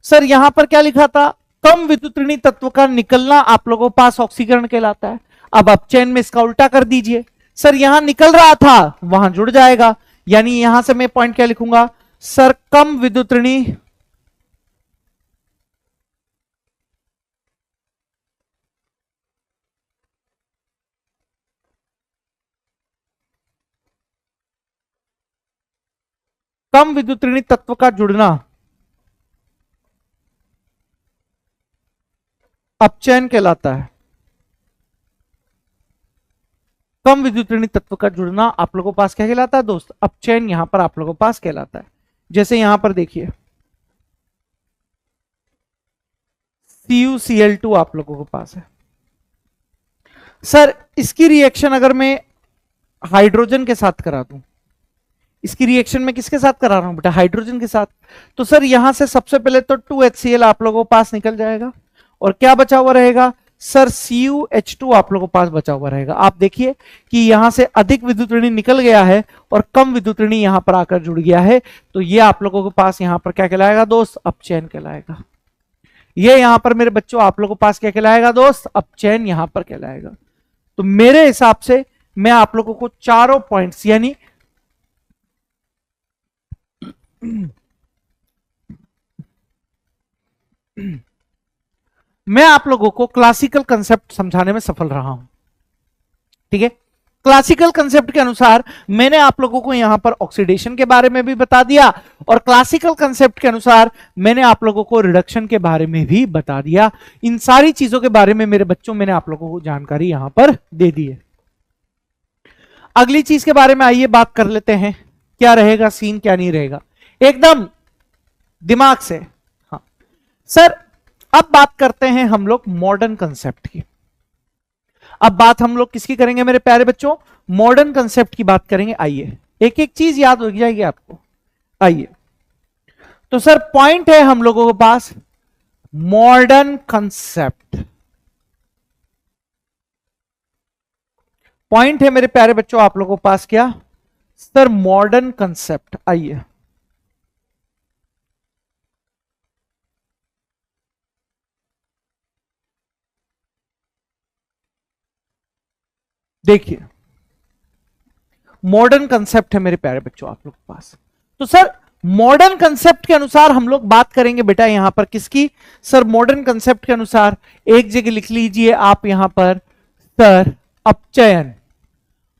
सर यहां पर क्या लिखा था, कम विद्युत ऋणी तत्व का निकलना आप लोगों के पास ऑक्सीकरण कहलाता है। अब अपचयन में इसका उल्टा कर दीजिए, सर यहां निकल रहा था वहां जुड़ जाएगा, यानी यहां से मैं पॉइंट क्या लिखूंगा, सर कम विद्युत ऋणी कम विद्युत ऋणी तत्व का जुड़ना अपचयन कहलाता है। कम विद्युत ऋणी तत्व का जुड़ना आप लोगों के पास क्या कहलाता है दोस्त, अपचयन यहां पर आप लोगों के पास कहलाता है। जैसे यहां पर देखिए CuCl2 आप लोगों के पास है। सर इसकी रिएक्शन अगर मैं हाइड्रोजन के साथ करा दूं, इसकी रिएक्शन में किसके साथ करा रहा हूं बेटा, हाइड्रोजन के साथ, तो सर यहां से सबसे पहले तो 2HCl आप लोगों के पास निकल जाएगा और क्या बचा हुआ रहेगा, सर CuH2 आप लोगों के पास बचा हुआ रहेगा। आप देखिए कि यहां से अधिक विद्युत ऋणी निकल गया है और कम विद्युत ऋणी यहां पर आकर जुड़ गया है, तो ये आप लोगों के पास यहां पर क्या कहलाएगा दोस्त, अपचयन कहलाएगा। ये यहां पर मेरे बच्चों आप लोगों के पास क्या कहलाएगा दोस्त, अपचयन यहां पर कहलाएगा। तो मेरे हिसाब से मैं आप लोगों को चारों पॉइंट्स यानी मैं आप लोगों को क्लासिकल कंसेप्ट समझाने में सफल रहा हूं। ठीक है, क्लासिकल कंसेप्ट के अनुसार मैंने आप लोगों को यहां पर ऑक्सीडेशन के बारे में भी बता दिया और क्लासिकल कंसेप्ट के अनुसार मैंने आप लोगों को रिडक्शन के बारे में भी बता दिया। इन सारी चीजों के बारे में मेरे बच्चों मैंने आप लोगों को जानकारी यहां पर दे दी है। अगली चीज के बारे में आइए बात कर लेते हैं, क्या रहेगा सीन क्या नहीं रहेगा, एकदम दिमाग से। हाँ सर, अब बात करते हैं हम लोग मॉडर्न कंसेप्ट की। अब बात हम लोग किसकी करेंगे मेरे प्यारे बच्चों, मॉडर्न कंसेप्ट की बात करेंगे। आइए एक एक चीज याद हो जाएगी आपको। आइए तो सर पॉइंट है हम लोगों के पास मॉडर्न कंसेप्ट, पॉइंट है मेरे प्यारे बच्चों आप लोगों के पास क्या, सर मॉडर्न कंसेप्ट। आइए देखिए मॉडर्न कंसेप्ट है मेरे प्यारे बच्चों आप लोग के पास। तो सर मॉडर्न कंसेप्ट के अनुसार हम लोग बात करेंगे बेटा यहां पर किसकी, सर मॉडर्न कंसेप्ट के अनुसार एक जगह लिख लीजिए आप यहां पर सर अपचयन,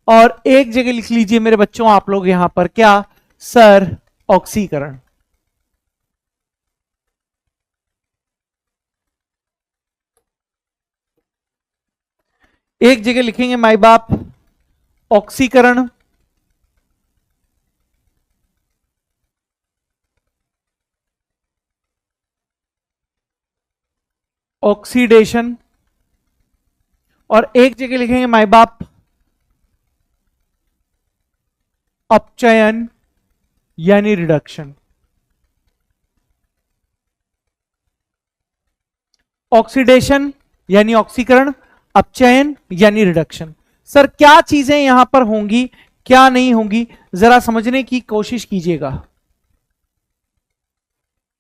और एक जगह लिख लीजिए मेरे बच्चों आप लोग यहां पर क्या, सर ऑक्सीकरण। एक जगह लिखेंगे माई बाप ऑक्सीकरण, ऑक्सीडेशन, और एक जगह लिखेंगे माई बाप अपचयन यानी रिडक्शन। ऑक्सीडेशन यानी ऑक्सीकरण, अपचयन यानी रिडक्शन। सर क्या चीजें यहां पर होंगी, क्या नहीं होंगी, जरा समझने की कोशिश कीजिएगा,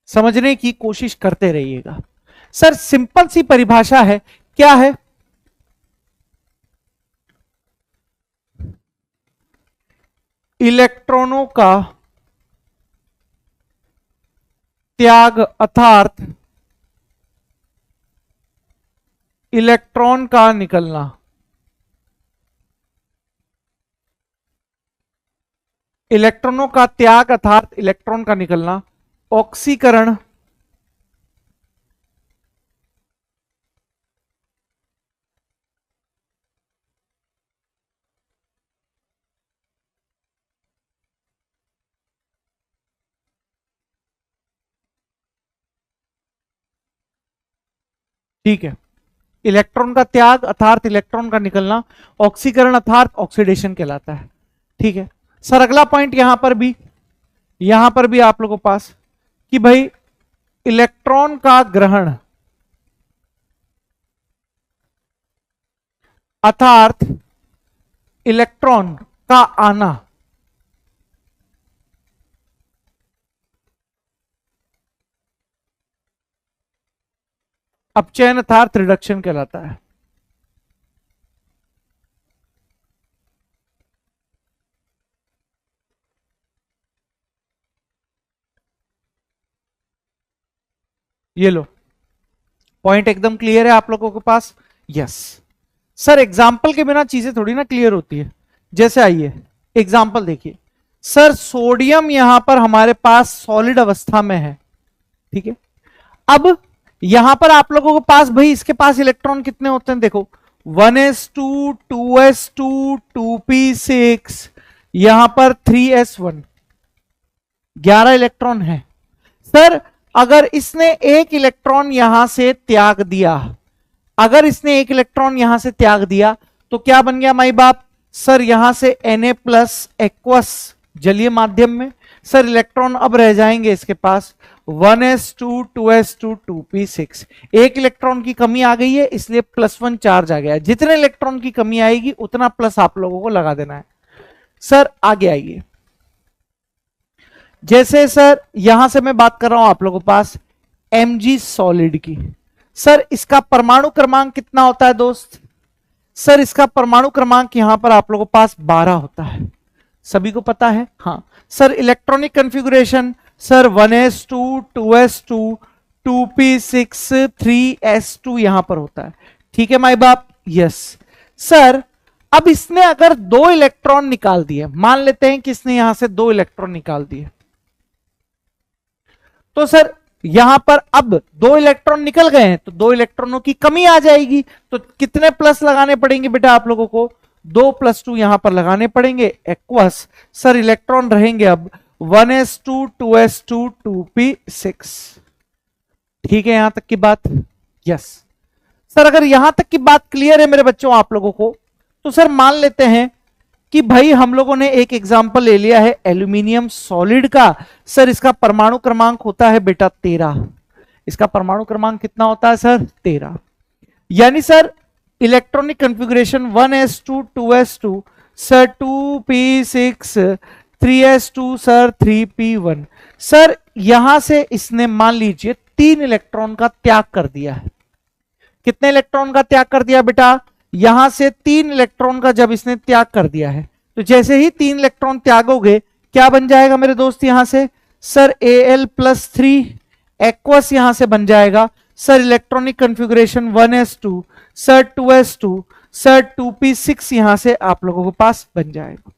समझने की कोशिश करते रहिएगा। सर सिंपल सी परिभाषा है, क्या है? इलेक्ट्रॉनों का त्याग अर्थात इलेक्ट्रॉन का निकलना। इलेक्ट्रॉनों का त्याग अर्थात इलेक्ट्रॉन का निकलना, ऑक्सीकरण ठीक है, इलेक्ट्रॉन का त्याग अर्थात इलेक्ट्रॉन का निकलना, ऑक्सीकरण अर्थात ऑक्सीडेशन कहलाता है। ठीक है सर, अगला पॉइंट यहां पर भी आप लोगों के पास कि भाई इलेक्ट्रॉन का ग्रहण अर्थात इलेक्ट्रॉन का आना, अपचयन अर्थात रिडक्शन कहलाता है। ये लो, पॉइंट एकदम क्लियर है आप लोगों के पास? यस सर, एग्जाम्पल के बिना चीजें थोड़ी ना क्लियर होती है। जैसे आइए एग्जाम्पल देखिए सर, सोडियम यहां पर हमारे पास सॉलिड अवस्था में है, ठीक है। अब यहां पर आप लोगों के पास भाई इसके पास इलेक्ट्रॉन कितने होते हैं, देखो 1s2 2s2 2p6, यहां पर 3s1, 11 इलेक्ट्रॉन है। सर अगर इसने एक इलेक्ट्रॉन यहां से त्याग दिया, अगर इसने एक इलेक्ट्रॉन यहां से त्याग दिया तो क्या बन गया माई बाप? सर यहां से Na+ एक्वस जलीय माध्यम में, सर इलेक्ट्रॉन अब रह जाएंगे इसके पास 1s2 2s2 2p6। एक इलेक्ट्रॉन की कमी आ गई है इसलिए +1 चार्ज आ गया। जितने इलेक्ट्रॉन की कमी आएगी उतना प्लस आप लोगों को लगा देना है। सर आगे आइए, जैसे सर यहां से मैं बात कर रहा हूं आप लोगों के पास Mg सॉलिड की। सर इसका परमाणु क्रमांक कितना होता है दोस्त? सर इसका परमाणु क्रमांक यहां पर आप लोगों के पास 12 होता है, सभी को पता है? हाँ sir, electronic configuration sir 1s2 2s2 2p6 3s2 यहां पर होता है, ठीक है माई बाप? यस सर, अब इसने अगर 2 इलेक्ट्रॉन निकाल दिए, मान लेते हैं कि इसने यहां से 2 इलेक्ट्रॉन निकाल दिए, तो सर यहां पर अब 2 इलेक्ट्रॉन निकल गए हैं तो 2 इलेक्ट्रॉनों की कमी आ जाएगी। तो कितने प्लस लगाने पड़ेंगे बेटा आप लोगों को? 2 + 2 यहां पर लगाने पड़ेंगे एक्वस। सर इलेक्ट्रॉन रहेंगे अब 1s2 2s2 2p6, ठीक है यहां तक की बात? यस सर, अगर यहां तक की बात क्लियर है मेरे बच्चों आप लोगों को, तो सर मान लेते हैं कि भाई हम लोगों ने एक एग्जाम्पल ले लिया है एल्यूमिनियम सॉलिड का। सर इसका परमाणु क्रमांक होता है बेटा 13। इसका परमाणु क्रमांक कितना होता है सर? 13। यानी sir electronic configuration 1s2 2s2 sir 2p6 3s2 sir 3p1। Sir यहां से इसने मान लीजिए 3 इलेक्ट्रॉन का त्याग कर दिया है। कितने इलेक्ट्रॉन का त्याग कर दिया बेटा? यहां से 3 इलेक्ट्रॉन का जब इसने त्याग कर दिया है, तो जैसे ही 3 इलेक्ट्रॉन त्यागोगे क्या बन जाएगा मेरे दोस्त? यहां से सर Al+3 एक्वस यहां से बन जाएगा। Sir electronic configuration 1s2 sir 2s2 sir 2p6 यहां से आप लोगों के पास बन जाएगा।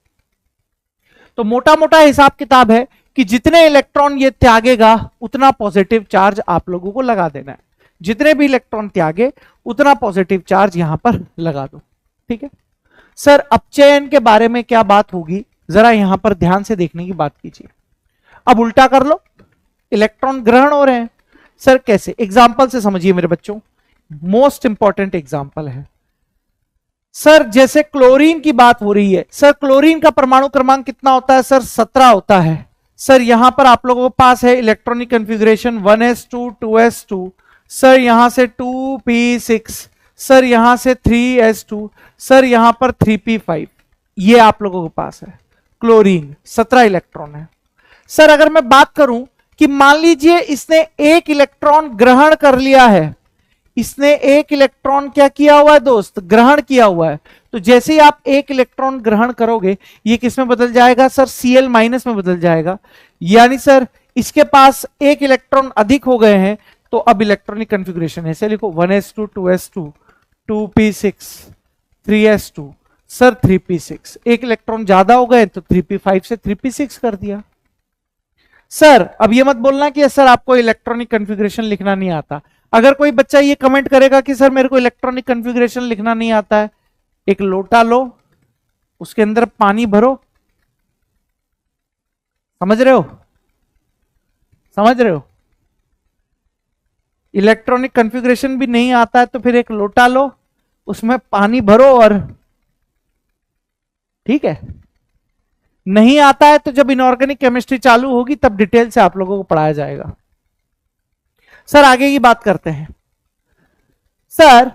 तो मोटा मोटा हिसाब किताब है कि जितने इलेक्ट्रॉन ये त्यागेगा उतना पॉजिटिव चार्ज आप लोगों को लगा देना है। जितने भी इलेक्ट्रॉन त्यागे उतना पॉजिटिव चार्ज यहां पर लगा दो, ठीक है। सर अपचयन के बारे में क्या बात होगी, जरा यहां पर ध्यान से देखने की बात कीजिए। अब उल्टा कर लो, इलेक्ट्रॉन ग्रहण हो रहे हैं। सर कैसे? एग्जाम्पल से समझिए मेरे बच्चों, मोस्ट इंपॉर्टेंट एग्जाम्पल है। सर जैसे क्लोरीन की बात हो रही है, सर क्लोरीन का परमाणु क्रमांक कितना होता है? सर 17 होता है। सर यहां पर आप लोगों के पास है electronic configuration 1s2 2s2, sir यहां से 2p6, सर यहां से 3s2, सर यहां पर 3p5, ये आप लोगों के पास है। क्लोरीन 17 इलेक्ट्रॉन है। सर अगर मैं बात करूं कि मान लीजिए इसने एक इलेक्ट्रॉन ग्रहण कर लिया है, इसने एक इलेक्ट्रॉन क्या किया हुआ है दोस्त? ग्रहण किया हुआ है। तो जैसे ही आप एक इलेक्ट्रॉन ग्रहण करोगे, ये किस में बदल जाएगा? सर Cl माइनस में बदल जाएगा। यानी सर इसके पास एक इलेक्ट्रॉन अधिक हो गए हैं, तो अब इलेक्ट्रॉनिक कन्फिग्रेशन ऐसे लिखो 1s2 2s2 2p6 3s2, sir 3p6। एक इलेक्ट्रॉन ज्यादा हो गए तो 3p5 से 3p6 कर दिया। सर अब ये मत बोलना कि सर आपको इलेक्ट्रॉनिक कन्फिग्रेशन लिखना नहीं आता। अगर कोई बच्चा ये कमेंट करेगा कि सर मेरे को इलेक्ट्रॉनिक कन्फिग्रेशन लिखना नहीं आता है, एक लोटा लो, उसके अंदर पानी भरो, समझ रहे हो? समझ रहे हो? इलेक्ट्रॉनिक कन्फिग्रेशन भी नहीं आता है तो फिर एक लोटा लो, उसमें पानी भरो और ठीक है। नहीं आता है तो जब इनऑर्गेनिक केमिस्ट्री चालू होगी तब डिटेल से आप लोगों को पढ़ाया जाएगा। सर आगे की बात करते हैं। सर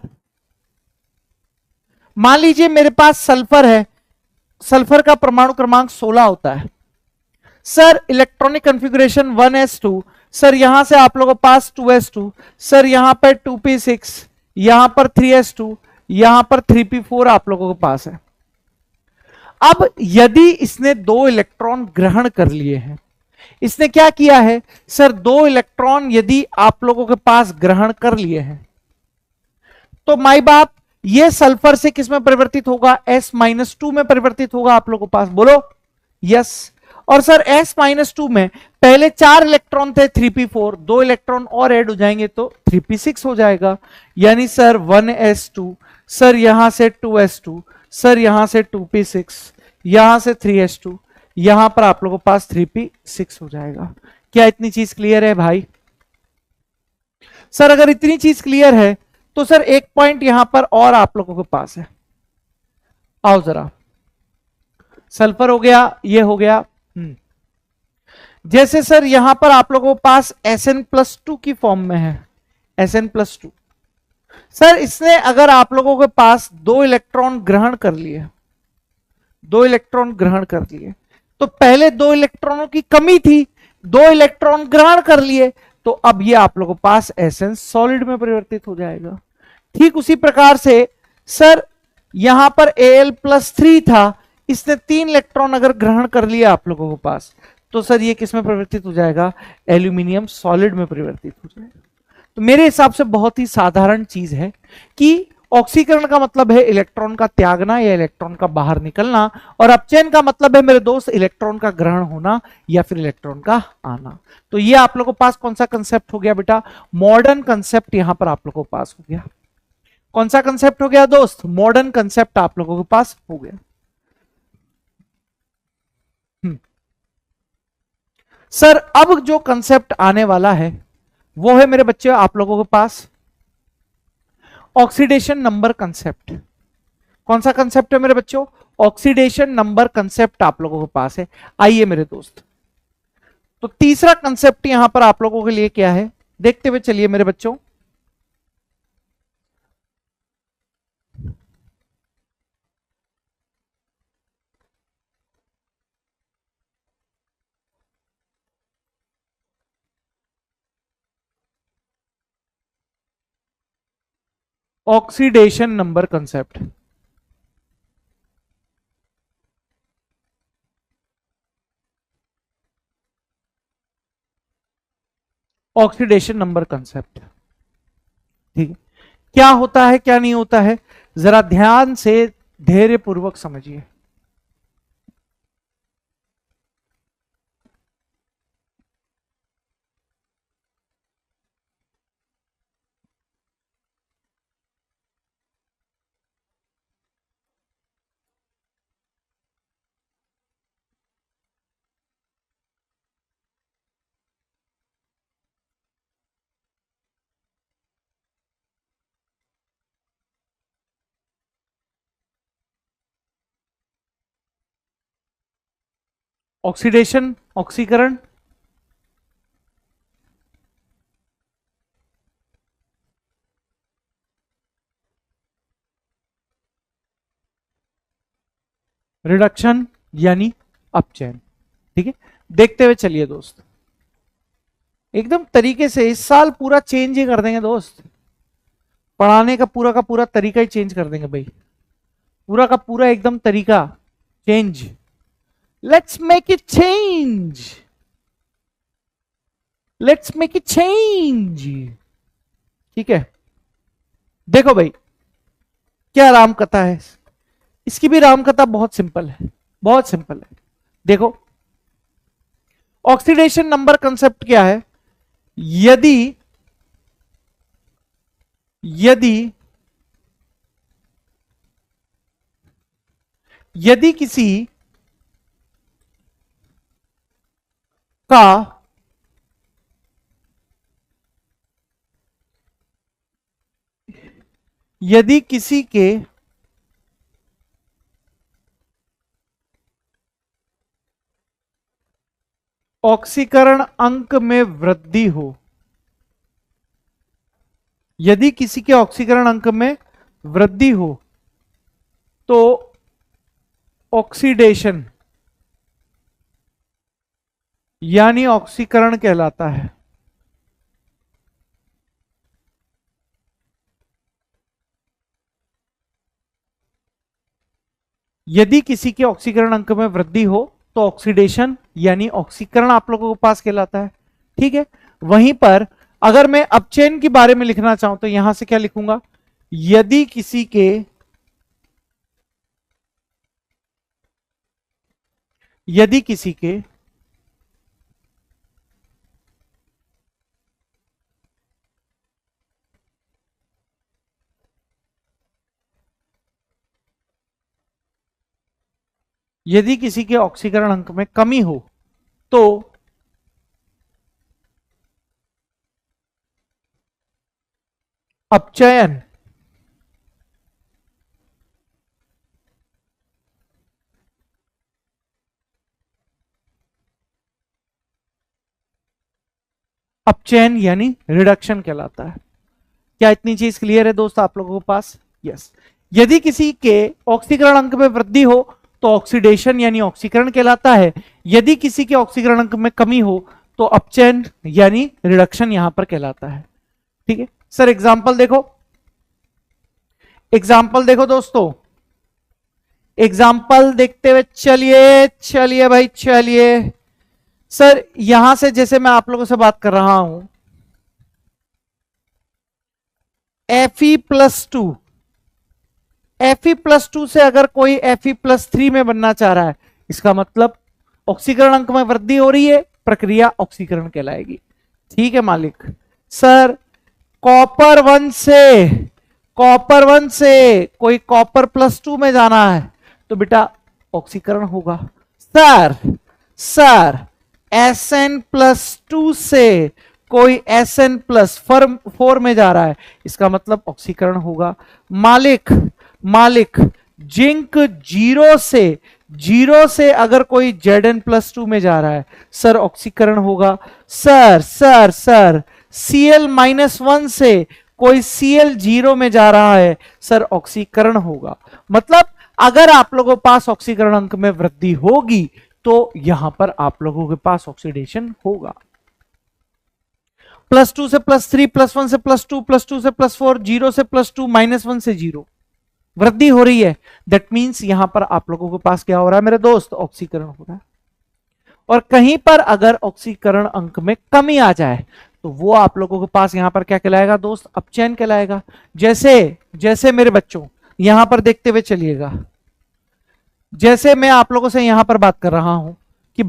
मान लीजिए मेरे पास सल्फर है, सल्फर का परमाणु क्रमांक 16 होता है। Sir electronic configuration 1s2, sir यहां से आप लोगों के पास 2s2, सर यहां पर 2p6, यहां पर 3s2, यहां पर 3p4 आप लोगों के पास है। अब यदि इसने दो इलेक्ट्रॉन ग्रहण कर लिए हैं, इसने क्या किया है? सर दो इलेक्ट्रॉन यदि आप लोगों के पास ग्रहण कर लिए हैं, तो माई बाप ये सल्फर से किस में परिवर्तित होगा? S-2 में परिवर्तित होगा आप लोगों के पास, बोलो यस। और सर S-2 में पहले 4 इलेक्ट्रॉन थे 3p4, 2 इलेक्ट्रॉन और ऐड हो जाएंगे तो 3p6 हो जाएगा। यानी सर 1s2, सर यहां से 2s2, सर यहां से 2p6, यहां से 3s2, यहां पर आप लोगों के पास 3p6 हो जाएगा। क्या इतनी चीज क्लियर है भाई? सर अगर इतनी चीज क्लियर है तो सर एक पॉइंट यहां पर और आप लोगों के पास है, आओ जरा। सल्फर हो गया, ये हो गया। जैसे सर यहां पर आप लोगों के पास Sn+2 की फॉर्म में है, Sn+2। सर इसने अगर आप लोगों के पास दो इलेक्ट्रॉन ग्रहण कर लिए, दो इलेक्ट्रॉन ग्रहण कर लिए, तो पहले दो इलेक्ट्रॉनों की कमी थी, दो इलेक्ट्रॉन ग्रहण कर लिए, तो अब ये आप लोगों के पास Sn सॉलिड में परिवर्तित हो जाएगा। ठीक उसी प्रकार से सर यहां पर Al+3 था, इसने 3 इलेक्ट्रॉन अगर ग्रहण कर लिया आप लोगों के पास, तो सर ये किस में परिवर्तित हो जाएगा? एल्यूमिनियम सॉलिड में परिवर्तित हो जाएगा। तो मेरे हिसाब से बहुत ही साधारण चीज है कि ऑक्सीकरण का मतलब है इलेक्ट्रॉन का त्यागना या इलेक्ट्रॉन का बाहर निकलना, और अपचयन का मतलब है मेरे दोस्त इलेक्ट्रॉन का ग्रहण होना या फिर इलेक्ट्रॉन का आना। तो ये आप लोगों के पास कौन सा कंसेप्ट हो गया बेटा? मॉडर्न कंसेप्ट यहां पर आप लोगों के पास हो गया। कौन सा कंसेप्ट हो गया दोस्त? मॉडर्न कंसेप्ट आप लोगों के पास हो गया। सर अब जो कंसेप्ट आने वाला है वो है मेरे बच्चे आप लोगों के पास ऑक्सीडेशन नंबर कंसेप्ट। कौन सा कंसेप्ट है मेरे बच्चों? ऑक्सीडेशन नंबर कंसेप्ट आप लोगों के पास है। आइए मेरे दोस्त, तो तीसरा कंसेप्ट यहां पर आप लोगों के लिए क्या है, देखते हुए चलिए मेरे बच्चों। Oxidation number concept. Oxidation number concept, ठीक है। क्या होता है क्या नहीं होता है, जरा ध्यान से धैर्य पूर्वक समझिए। ऑक्सीडेशन ऑक्सीकरण, रिडक्शन यानी अपचयन। ठीक है, देखते हुए चलिए दोस्त, एकदम तरीके से इस साल पूरा चेंज ही कर देंगे दोस्त, पढ़ाने का पूरा तरीका ही चेंज कर देंगे भाई, पूरा का पूरा एकदम तरीका change. Let's make it change, let's make it change. ठीक है, देखो भाई क्या राम कथा है, इसकी भी राम कथा बहुत सिंपल है, बहुत सिंपल है। देखो ऑक्सीडेशन नंबर कंसेप्ट क्या है, यदि यदि यदि किसी का यदि किसी के ऑक्सीकरण अंक में वृद्धि हो, यदि किसी के ऑक्सीकरण अंक में वृद्धि हो तो ऑक्सीडेशन यानी ऑक्सीकरण कहलाता है। यदि किसी के ऑक्सीकरण अंक में वृद्धि हो तो ऑक्सीडेशन यानी ऑक्सीकरण आप लोगों के पास कहलाता है। ठीक है, वहीं पर अगर मैं अपचयन के बारे में लिखना चाहूं तो यहां से क्या लिखूंगा, यदि किसी के यदि किसी के यदि किसी के ऑक्सीकरण अंक में कमी हो तो अपचयन अपचयन यानी रिडक्शन कहलाता है। क्या इतनी चीज क्लियर है दोस्त आप लोगों के पास? यस। यदि किसी के ऑक्सीकरण अंक में वृद्धि हो तो ऑक्सीडेशन यानी ऑक्सीकरण कहलाता है। यदि किसी के ऑक्सीकरण अंक में कमी हो तो अपचयन यानी रिडक्शन यहां पर कहलाता है। ठीक है सर, एग्जाम्पल देखो, एग्जाम्पल देखो दोस्तों, एग्जाम्पल देखते हुए चलिए चलिए भाई चलिए। सर यहां से जैसे मैं आप लोगों से बात कर रहा हूं, Fe+2, Fe+2 से अगर कोई Fe+3 में बनना चाह रहा है, इसका मतलब ऑक्सीकरण अंक में वृद्धि हो रही है, प्रक्रिया ऑक्सीकरण कहलाएगी। ठीक है मालिक। सर कॉपर 1 से कोई कॉपर+2 में जाना है तो बेटा ऑक्सीकरण होगा। सर Sn+2 से कोई Sn+4 में जा रहा है, इसका मतलब ऑक्सीकरण होगा। मालिक जिंक 0 से अगर कोई Zn+2 में जा रहा है, सर ऑक्सीकरण होगा। सर Cl-1 से कोई Cl0 में जा रहा है, सर ऑक्सीकरण होगा। मतलब अगर आप लोगों के पास ऑक्सीकरण अंक में वृद्धि होगी तो यहां पर आप लोगों के पास ऑक्सीडेशन होगा। +2 से +3, +1 से +2, +2 से +4, 0 से +2, -1 से 0 वृद्धि हो रही है। दैट मीन्स यहां पर आप लोगों के पास क्या हो रहा है मेरे दोस्त, ऑक्सीकरण हो रहा है। और कहीं पर अगर ऑक्सीकरण अंक में कमी आ जाए तो वो आप लोगों के पास यहां पर क्या कहलाएगा दोस्त, अपचयन कहलाएगा। जैसे मेरे बच्चों यहां पर देखते हुए चलिएगा, जैसे मैं आप लोगों से यहां पर बात कर रहा हूं कि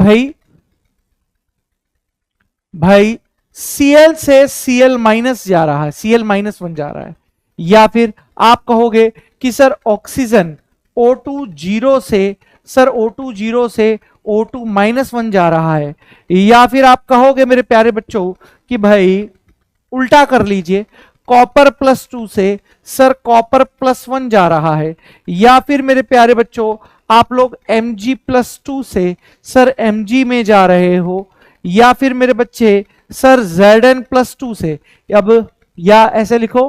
भाई Cl से Cl- जा रहा है, Cl-1 जा रहा है, या फिर आप कहोगे कि सर ऑक्सीजन O2 0 से O2-1 जा रहा है, या फिर आप कहोगे मेरे प्यारे बच्चों कि भाई उल्टा कर लीजिए, कॉपर+2 से सर कॉपर+1 जा रहा है, या फिर मेरे प्यारे बच्चों आप लोग Mg+2 से सर Mg में जा रहे हो, या फिर मेरे बच्चे सर Zn+2 से, अब या ऐसे लिखो,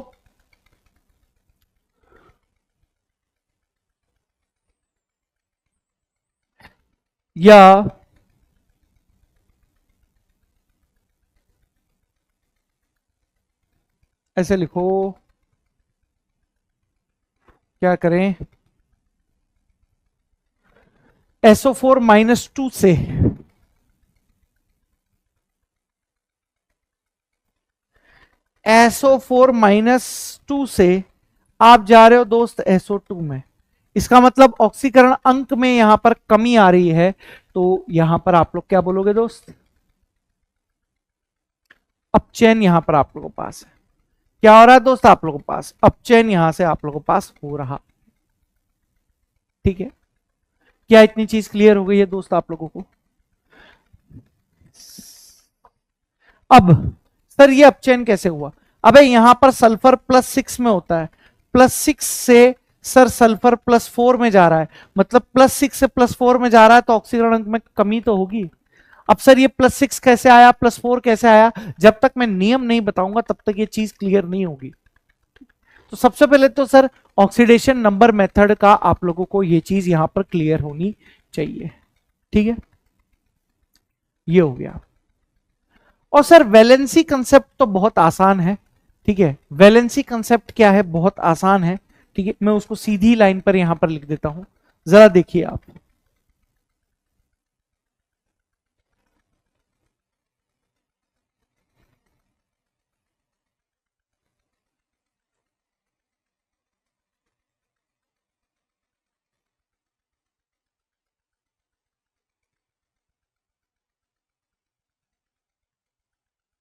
या ऐसे लिखो, क्या करें, SO4-2 से, SO4-2 से आप जा रहे हो दोस्त SO2 में। इसका मतलब ऑक्सीकरण अंक में यहां पर कमी आ रही है, तो यहां पर आप लोग क्या बोलोगे दोस्त, अपचयन यहां पर आप लोगों के पास है। क्या हो रहा है दोस्त आप लोगों के पास, अपचयन यहां से आप लोगों के पास हो रहा। ठीक है, क्या इतनी चीज क्लियर हो गई है दोस्त आप लोगों को? अब सर ये अपचयन कैसे हुआ? अबे यहां पर सल्फर +6 में होता है, +6 से सर सल्फर +4 में जा रहा है, मतलब +6 से +4 में जा रहा है तो ऑक्सीकरण अंक में कमी तो होगी। अब सर ये +6 कैसे आया, +4 कैसे आया, जब तक मैं नियम नहीं बताऊंगा तब तक ये चीज क्लियर नहीं होगी। तो सबसे पहले तो सर ऑक्सीडेशन नंबर मेथड का आप लोगों को ये चीज यहां पर क्लियर होनी चाहिए। ठीक है, ये हो गया। और सर वैलेंसी कंसेप्ट तो बहुत आसान है। ठीक है, वैलेंसी कंसेप्ट क्या है, बहुत आसान है। ठीक है, मैं उसको सीधी लाइन पर यहां पर लिख देता हूं, जरा देखिए आप।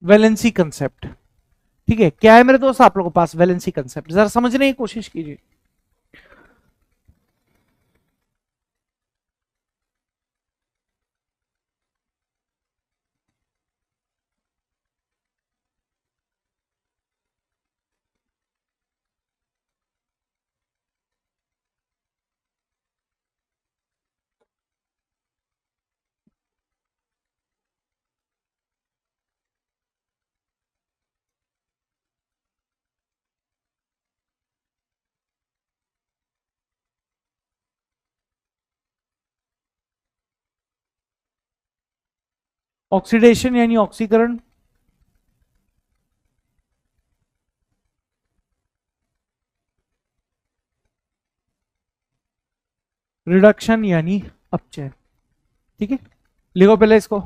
वैलेंसी कंसेप्ट, ठीक है, क्या है मेरे दोस्त आप लोगों के पास वैलेंसी कंसेप्ट, जरा समझने की कोशिश कीजिए। ऑक्सीडेशन यानी ऑक्सीकरण, रिडक्शन यानी अपचयन। ठीक है, लिखो पहले इसको।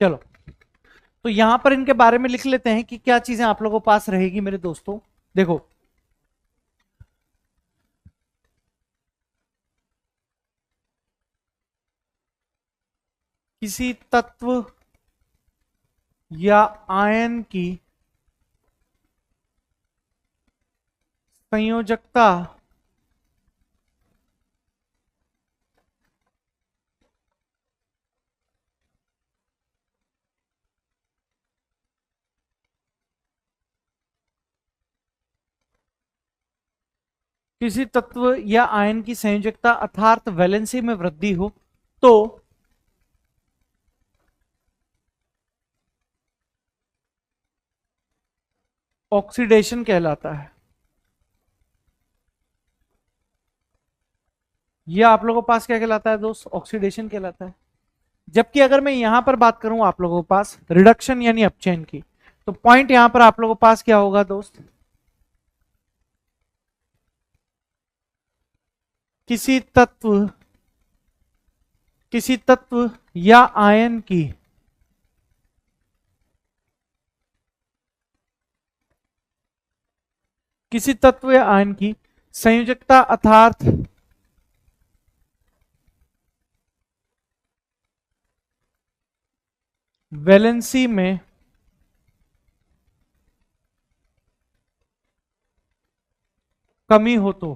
चलो, तो यहां पर इनके बारे में लिख लेते हैं कि क्या चीजें आप लोगों के पास रहेगी मेरे दोस्तों। देखो, किसी तत्व या आयन की संयोजकता किसी तत्व या आयन की संयोजकता अर्थात वैलेंसी में वृद्धि हो तो ऑक्सीडेशन कहलाता है। यह आप लोगों के पास क्या कहलाता है दोस्त, ऑक्सीडेशन कहलाता है। जबकि अगर मैं यहां पर बात करूं आप लोगों के पास रिडक्शन यानी अपचयन की, तो पॉइंट यहां पर आप लोगों के पास क्या होगा दोस्त, किसी तत्व या आयन की किसी तत्व या आयन की संयोजकता अर्थात वैलेंसी में कमी हो तो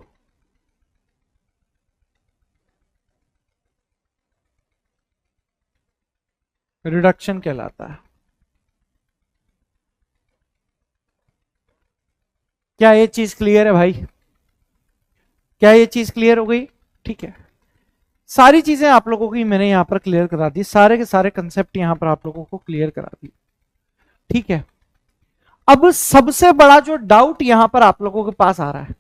रिडक्शन कहलाता है। क्या ये चीज क्लियर है भाई? क्या ये चीज क्लियर हो गई? ठीक है, सारी चीजें आप लोगों की मैंने यहां पर क्लियर करा दी, सारे के सारे कंसेप्ट यहां पर आप लोगों को क्लियर करा दी। ठीक है, अब सबसे बड़ा जो डाउट यहां पर आप लोगों के पास आ रहा है,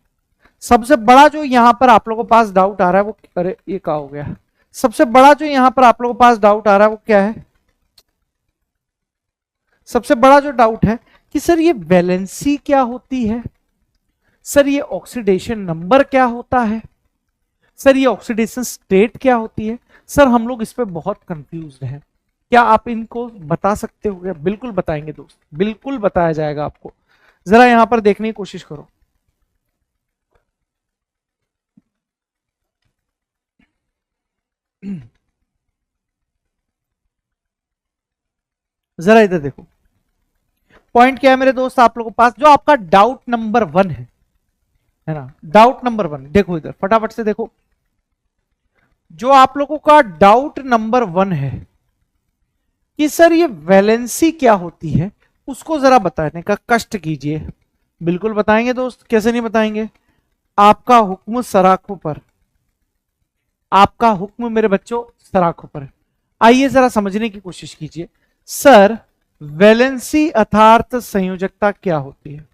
सबसे बड़ा जो यहां पर आप लोगों के पास डाउट आ रहा है वो, अरे ये क्या हो गया, सबसे बड़ा जो यहां पर आप लोगों के पास डाउट आ रहा है वो क्या है? सबसे बड़ा जो डाउट है कि सर ये वैलेंसी क्या होती है, सर ये ऑक्सीडेशन नंबर क्या होता है, सर ये ऑक्सीडेशन स्टेट क्या होती है। सर हम लोग इस पे बहुत कंफ्यूज हैं, क्या आप इनको बता सकते हो? क्या? बिल्कुल बताएंगे दोस्त, बिल्कुल बताया जाएगा आपको। जरा यहां पर देखने की कोशिश करो। जरा इधर देखो, पॉइंट क्या है मेरे दोस्त आप लोगों के पास, जो आपका डाउट नंबर 1 है ना, डाउट नंबर 1 देखो इधर फटाफट से देखो, जो आप लोगों का डाउट नंबर 1 है कि सर ये वैलेंसी क्या होती है, उसको जरा बताने का कष्ट कीजिए। बिल्कुल बताएंगे दोस्त, कैसे नहीं बताएंगे, आपका हुक्म सराखों पर, आपका हुक्म मेरे बच्चों सराखों पर। आइए जरा समझने की कोशिश कीजिए, सर वैलेंसी अर्थात संयोजकता क्या होती है?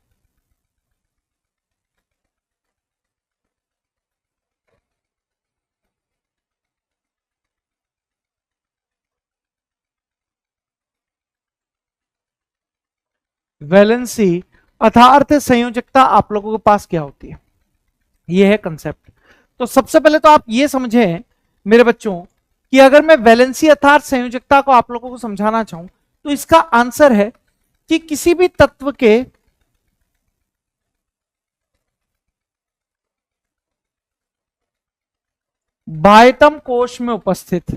वैलेंसी अर्थात संयोजकता आप लोगों के पास क्या होती है, यह है कंसेप्ट। तो सबसे पहले तो आप ये समझें मेरे बच्चों कि अगर मैं वैलेंसी अर्थात संयोजकता को आप लोगों को समझाना चाहूं तो इसका आंसर है कि किसी भी तत्व के बाह्यतम कोश में उपस्थित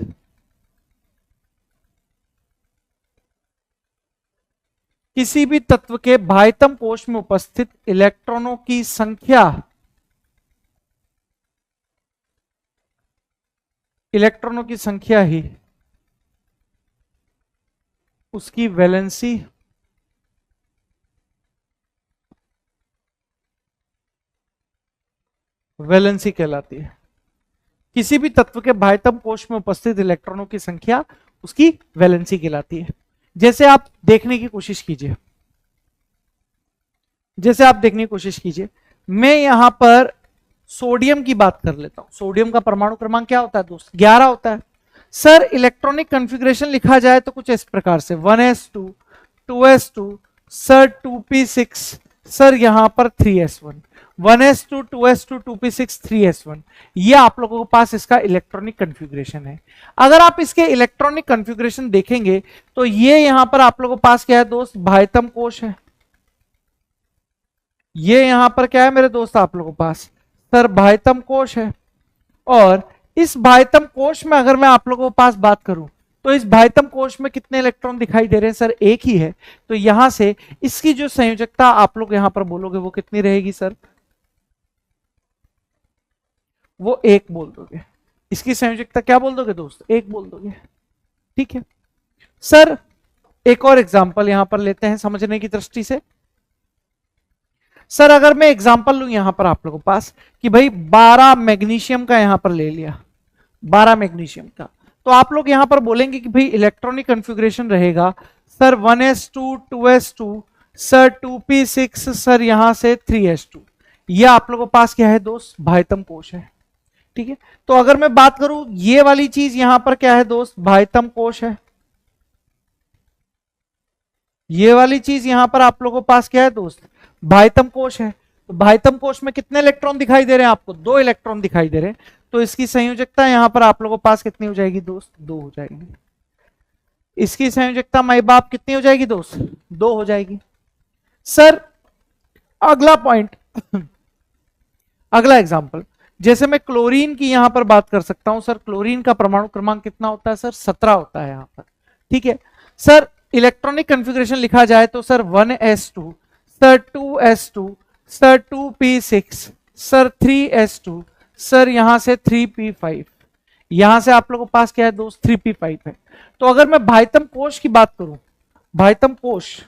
किसी भी तत्व के बाह्यतम कोश में उपस्थित इलेक्ट्रॉनों की संख्या, इलेक्ट्रॉनों की संख्या ही उसकी वैलेंसी वैलेंसी कहलाती है। किसी भी तत्व के बाह्यतम कोश में उपस्थित इलेक्ट्रॉनों की संख्या उसकी वैलेंसी कहलाती है। जैसे आप देखने की कोशिश कीजिए, जैसे आप देखने की कोशिश कीजिए, मैं यहां पर सोडियम की बात कर लेता हूं। सोडियम का परमाणु क्रमांक क्या होता है दोस्त? 11 होता है। सर इलेक्ट्रॉनिक कॉन्फ़िगरेशन लिखा जाए तो कुछ इस प्रकार से 1s2 2s2 sir 2p6 sir यहां पर 3s1 1s2 2s2 2p6 3s1, ये आप लोगों के पास इसका इलेक्ट्रॉनिक कॉन्फ़िगरेशन है। अगर आप इसके इलेक्ट्रॉनिक कॉन्फ़िगरेशन देखेंगे तो ये यहां पर आप लोगों के पास क्या है दोस्त? बाह्यतम कोश है। ये यहां पर क्या है मेरे दोस्त आप लोगों के पास? सर बाह्यतम कोश है। और इस बाह्यतम कोश में अगर मैं आप लोगों के पास बात करूं तो इस बाह्यतम कोश में कितने इलेक्ट्रॉन दिखाई दे रहे हैं? सर एक ही है। तो यहां से इसकी जो संयोजकता आप लोग यहां पर बोलोगे वो कितनी रहेगी सर? वो एक बोल दोगे। इसकी संयोजकता क्या बोल दोगे दोस्त? एक बोल दोगे। ठीक है सर, एक और एग्जांपल यहां पर लेते हैं समझने की दृष्टि से। सर अगर मैं एग्जांपल लूं यहां पर आप लोगों के पास कि भाई 12 मैग्नीशियम का यहां पर ले लिया, 12 मैग्नीशियम का, तो आप लोग यहां पर बोलेंगे कि भाई इलेक्ट्रॉनिक कॉन्फ़िगरेशन रहेगा sir 1s2 2s2 sir 2p6 sir यहां से 3s2। ये आप लोगों के पास क्या है दोस्त? बाह्यतम कोश है। ठीक है, तो अगर मैं बात करूं ये वाली चीज यहां पर क्या है दोस्त? बाह्यतम कोश है। ये वाली चीज यहां पर आप लोगों के पास क्या है दोस्त? बाह्यतम कोश है। तो बाह्यतम कोश में कितने इलेक्ट्रॉन दिखाई दे रहे हैं आपको? 2 इलेक्ट्रॉन दिखाई दे रहे हैं। तो इसकी संयोजकता यहां पर आप लोगों के पास कितनी हो जाएगी दोस्त? 2 हो जाएगी। इसकी संयोजकता माई बाप कितनी हो जाएगी दोस्त? 2 हो जाएगी। सर अगला पॉइंट अगला एग्जांपल, जैसे मैं क्लोरीन की यहां पर बात कर सकता हूं। सर क्लोरीन का परमाणु क्रमांक कितना होता है? सर 17 होता है यहां पर। ठीक है सर, इलेक्ट्रॉनिक कॉन्फ़िगरेशन लिखा जाए तो sir 1s2 sir 2s2 sir 2p6 sir 3s2 sir यहां से 3p5, यहां से आप लोगों के पास क्या है दोस्त? 3p5 है। तो अगर मैं बाह्यतम कोश की बात करूं, बाह्यतम कोश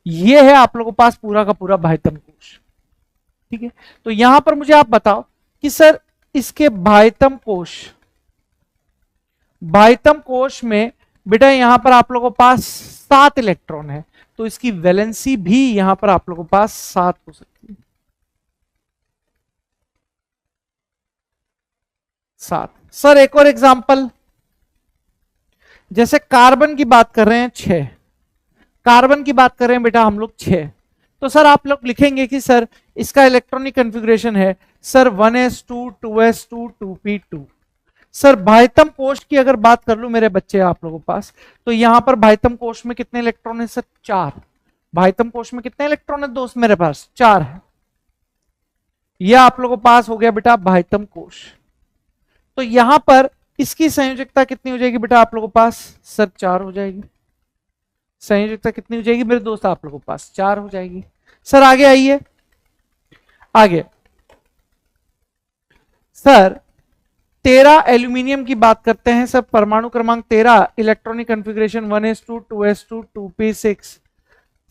ये है आप लोगों के पास पूरा का पूरा बाह्यतम कोश। ठीक है, तो यहां पर मुझे आप बताओ कि सर इसके भाइतम कोश में बेटा यहां पर आप लोगों के पास 7 इलेक्ट्रॉन है, तो इसकी वैलेंसी भी यहां पर आप लोगों के पास 7 हो सकती है, 7। सर एक और एग्जांपल, जैसे कार्बन की बात कर रहे हैं 6, कार्बन की बात कर रहे हैं बेटा हम लोग 6, तो सर आप लोग लिखेंगे कि सर इसका इलेक्ट्रॉनिक कॉन्फ़िगरेशन है sir 1s2 2s2 2p2। Sir भाइतम कोश की अगर बात कर लूं मेरे बच्चे आप लोगों के पास, तो यहां पर भाइतम कोश में कितने इलेक्ट्रॉन है सर 4। भाइतम कोश में कितने इलेक्ट्रॉन है दोस्त मेरे पास 4 है। यह आप लोगों के पास हो गया बेटा भाइतम कोश। तो यहां पर इसकी संयोजकता कितनी हो जाएगी बेटा आप लोगों के पास सर 4 हो जाएगी। संयोजकता कितनी हो जाएगी मेरे दोस्त आप लोगों के पास 4 हो जाएगी। सर आगे आइए, आगे सर 13 एल्यूमिनियम की बात करते हैं सर, परमाणु क्रमांक 13, electronic configuration 1s2 2s2 2p6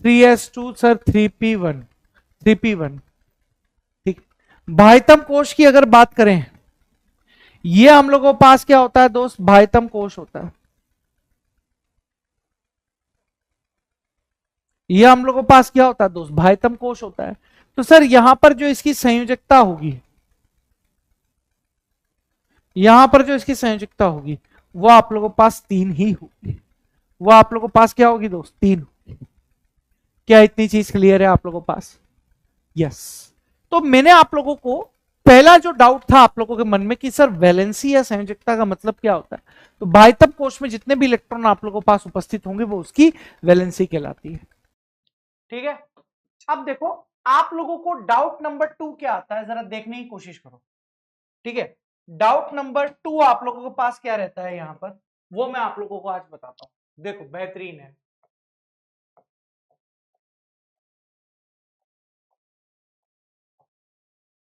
3s2 sir 3p1 3p1। ठीक, भाइतम कोश की अगर बात करें, यह हम लोगों के पास क्या होता है दोस्त भाइतम कोश होता है, यह हम लोगों के पास क्या होता है दोस्त भाइतम कोश होता है। तो सर यहां पर जो इसकी संयोजकता होगी, यहां पर जो इसकी संयोजकता होगी वो आप लोगों के पास 3 ही होगी, वो आप लोगों के पास क्या होगी दोस्त 3 होगी। क्या इतनी चीज क्लियर है आप लोगों के पास? यस। तो मैंने आप लोगों को पहला जो डाउट था आप लोगों के मन में कि सर वैलेंसी या संयोजकता का मतलब क्या होता है, तो भाइतम कोश में जितने भी इलेक्ट्रॉन आप लोगों के पास उपस्थित होंगे वो उसकी वैलेंसी कहलाती है। ठीक है, अब देखो आप लोगों को डाउट नंबर 2 क्या आता है जरा देखने की कोशिश करो। ठीक है, डाउट नंबर 2 आप लोगों के पास क्या रहता है यहां पर, वो मैं आप लोगों को आज बताता हूं। देखो बेहतरीन है,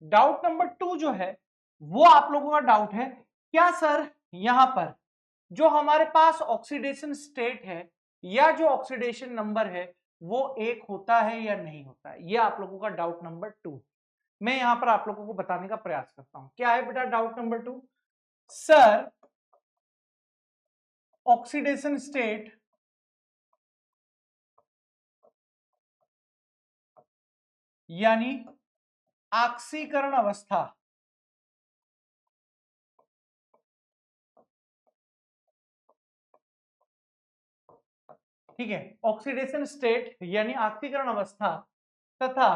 डाउट नंबर 2 जो है वो आप लोगों का डाउट है क्या सर यहां पर जो हमारे पास ऑक्सीडेशन स्टेट है या जो ऑक्सीडेशन नंबर है वो 1 होता है या नहीं होता है, ये आप लोगों का डाउट नंबर 2। मैं यहां पर आप लोगों को बताने का प्रयास करता हूं। क्या है बेटा doubt number 2? Sir oxidation state यानी ऑक्सीकरण अवस्था ठीक है, ऑक्सीडेशन स्टेट यानी ऑक्सीकरण अवस्था तथा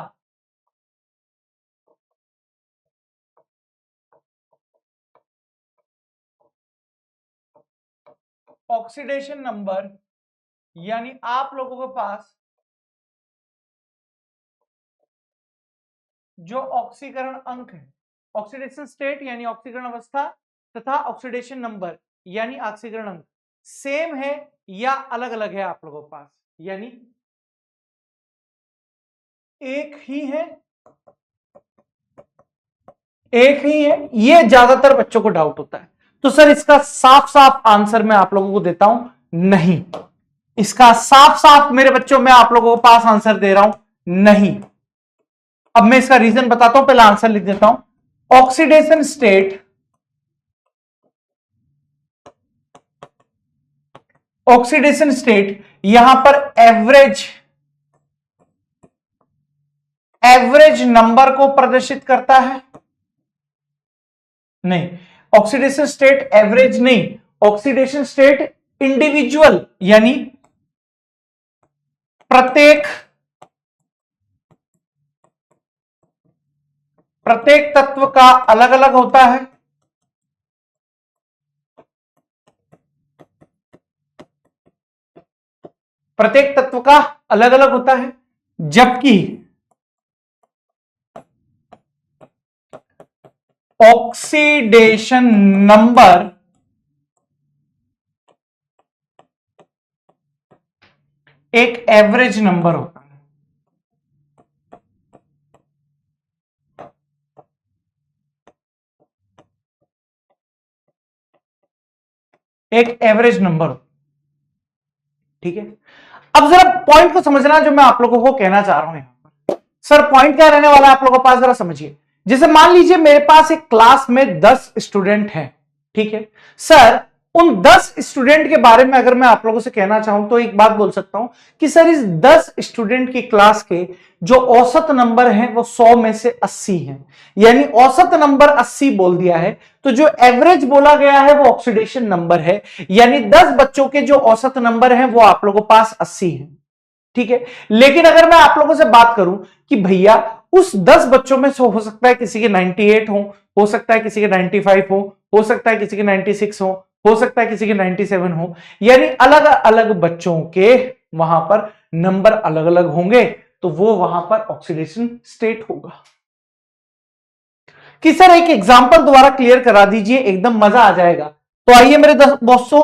ऑक्सीडेशन नंबर यानी आप लोगों के पास जो ऑक्सीकरण अंक है, ऑक्सीडेशन स्टेट यानी ऑक्सीकरण अवस्था तथा ऑक्सीडेशन नंबर यानी ऑक्सीकरण अंक सेम है या अलग अलग है आप लोगों के पास, यानी एक ही है, एक ही है, ये ज्यादातर बच्चों को डाउट होता है। तो सर इसका साफ साफ आंसर मैं आप लोगों को देता हूं नहीं, इसका साफ साफ मेरे बच्चों में आप लोगों को पास आंसर दे रहा हूं नहीं। अब मैं इसका रीजन बताता हूं, पहले आंसर लिख देता हूं। ऑक्सीडेशन स्टेट, ऑक्सीडेशन स्टेट यहां पर एवरेज नंबर को प्रदर्शित करता है नहीं, ऑक्सीडेशन स्टेट एवरेज नहीं, ऑक्सीडेशन स्टेट इंडिविजुअल यानी प्रत्येक तत्व का अलग अलग होता है, प्रत्येक तत्व का अलग अलग होता है, जबकि ऑक्सीडेशन नंबर एक एवरेज नंबर होता है। एक एवरेज नंबर, ठीक है। अब जरा पॉइंट को समझना जो मैं आप लोगों को कहना चाह रहा हूं यहां पर। सर पॉइंट क्या रहने वाला है आप लोगों के पास, जरा समझिए। जैसे मान लीजिए मेरे पास एक क्लास में 10 स्टूडेंट हैं, ठीक है सर, उन 10 स्टूडेंट के बारे में अगर मैं आप लोगों से कहना चाहूं तो एक बात बोल सकता हूं कि सर इस 10 स्टूडेंट की क्लास के जो औसत नंबर हैं वो 100 में से 80 हैं, यानी औसत नंबर 80 बोल दिया है, तो जो एवरेज बोला गया है वो ऑक्सीडेशन नंबर है, यानी 10 बच्चों के जो औसत नंबर हैं वो आप लोगों के पास 80 हैं, ठीक है। लेकिन अगर मैं आप लोगों से बात करूं कि भैया उस 10 बच्चों में से हो सकता है किसी के 98 हो सकता है किसी के 95 हो सकता है किसी के 96 हो सकता है किसी के 97 हो, यानी अलग अलग बच्चों के वहां पर नंबर अलग अलग होंगे, तो वो वहां पर ऑक्सीडेशन स्टेट होगा। कि सर एक एग्जांपल दोबारा क्लियर करा दीजिए, एकदम मजा आ जाएगा। तो आइए मेरे दोस्तों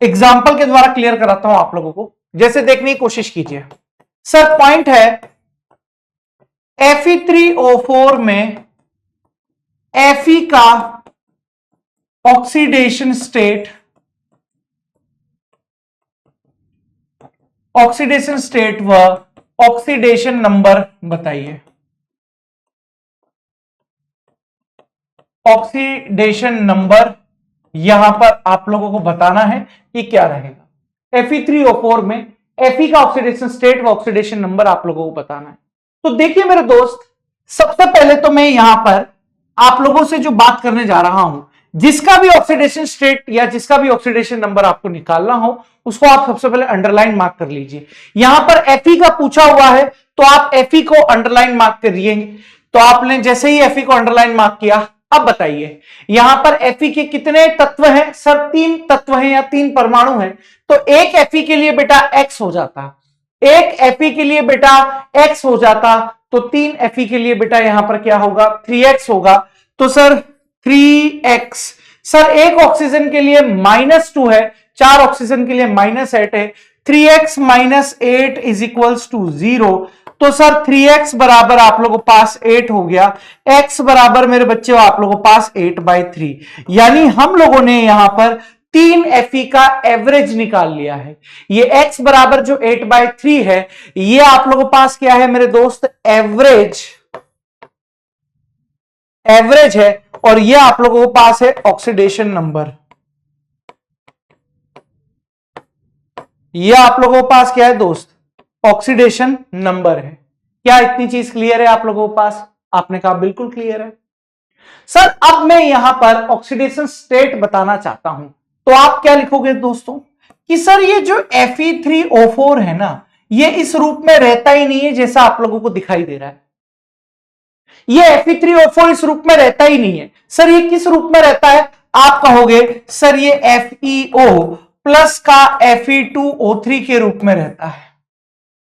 एग्जाम्पल के द्वारा क्लियर कराता हूं आप लोगों को, जैसे देखने की कोशिश कीजिए। सर पॉइंट है Fe3O4 में Fe का ऑक्सीडेशन स्टेट व ऑक्सीडेशन नंबर बताइए। ऑक्सीडेशन नंबर यहां पर आप लोगों को बताना है कि क्या रहेगा। Fe3O4 में Fe का ऑक्सीडेशन स्टेट व ऑक्सीडेशन नंबर आप लोगों को बताना है। तो देखिए मेरे दोस्त, सबसे पहले तो मैं यहां पर आप लोगों से जो बात करने जा रहा हूं, जिसका भी ऑक्सीडेशन स्टेट या जिसका भी ऑक्सीडेशन नंबर आपको निकालना हो उसको आप सबसे पहले अंडरलाइन मार्क कर लीजिए। यहां पर Fe का पूछा हुआ है तो आप Fe को अंडरलाइन मार्क करिए। तो आपने जैसे ही Fe को अंडरलाइन मार्क किया, अब बताइए यहां पर Fe के कितने तत्व हैं? सर 3 तत्व हैं या 3 परमाणु हैं, तो एक Fe के लिए बेटा X हो जाता, एक Fe के लिए बेटा X हो जाता, तो 3 Fe के लिए बेटा यहां पर क्या होगा? 3x होगा। तो सर 3x, सर एक ऑक्सीजन के लिए -2 है, 4 ऑक्सीजन के लिए -8 है, 3x -8 इज इक्वल्स टू 0। तो सर 3x बराबर आप लोगों के पास 8 हो गया, x बराबर मेरे बच्चों आप लोगों के पास 8/3, यानी हम लोगों ने यहां पर 3 Fe का एवरेज निकाल लिया है। ये x बराबर जो 8/3 है, ये आप लोगों के पास क्या है मेरे दोस्त? एवरेज है, और ये आप लोगों के पास है ऑक्सीडेशन नंबर। ये आप लोगों के पास क्या है दोस्त? ऑक्सीडेशन नंबर है। क्या इतनी चीज क्लियर है आप लोगों के पास? आपने कहा बिल्कुल क्लियर है। सर अब मैं यहां पर ऑक्सीडेशन स्टेट बताना चाहता हूं, तो आप क्या लिखोगे दोस्तों कि सर ये जो Fe3O4 है ना, ये इस रूप में रहता ही नहीं है जैसा आप लोगों को दिखाई दे रहा है। ये Fe3O4 इस रूप में रहता ही नहीं है। सर ये किस रूप में रहता है? आप कहोगे सर ये FeO प्लस का Fe2O3 के रूप में रहता है।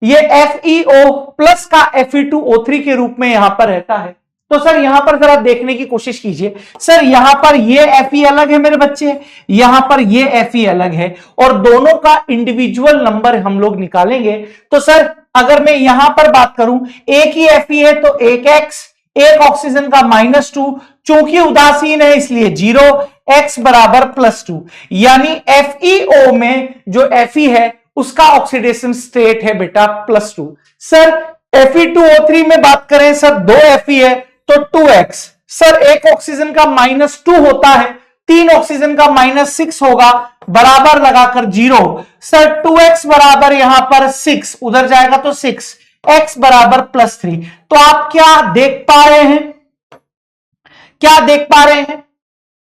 ये FeO प्लस का Fe2O3 के रूप में यहां पर रहता है। तो सर यहां पर जरा देखने की कोशिश कीजिए। सर यहां पर ये Fe अलग है मेरे बच्चे, यहां पर ये Fe अलग है, और दोनों का इंडिविजुअल नंबर हम लोग निकालेंगे। तो सर अगर मैं यहां पर बात करूं, एक ही Fe है तो एक x, एक ऑक्सीजन का -2, चूंकि उदासीन है इसलिए 0, x बराबर +2, यानी FeO में जो Fe है उसका ऑक्सीडेशन स्टेट है बेटा +2। सर Fe2O3 में बात करें, सर 2 Fe है तो 2x, सर एक ऑक्सीजन का -2 होता है, 3 ऑक्सीजन का -6 होगा, बराबर लगाकर 0। सर 2x बराबर यहां पर 6, उधर जाएगा तो 6, x बराबर +3। तो आप क्या देख पा रहे हैं? क्या देख पा रहे हैं?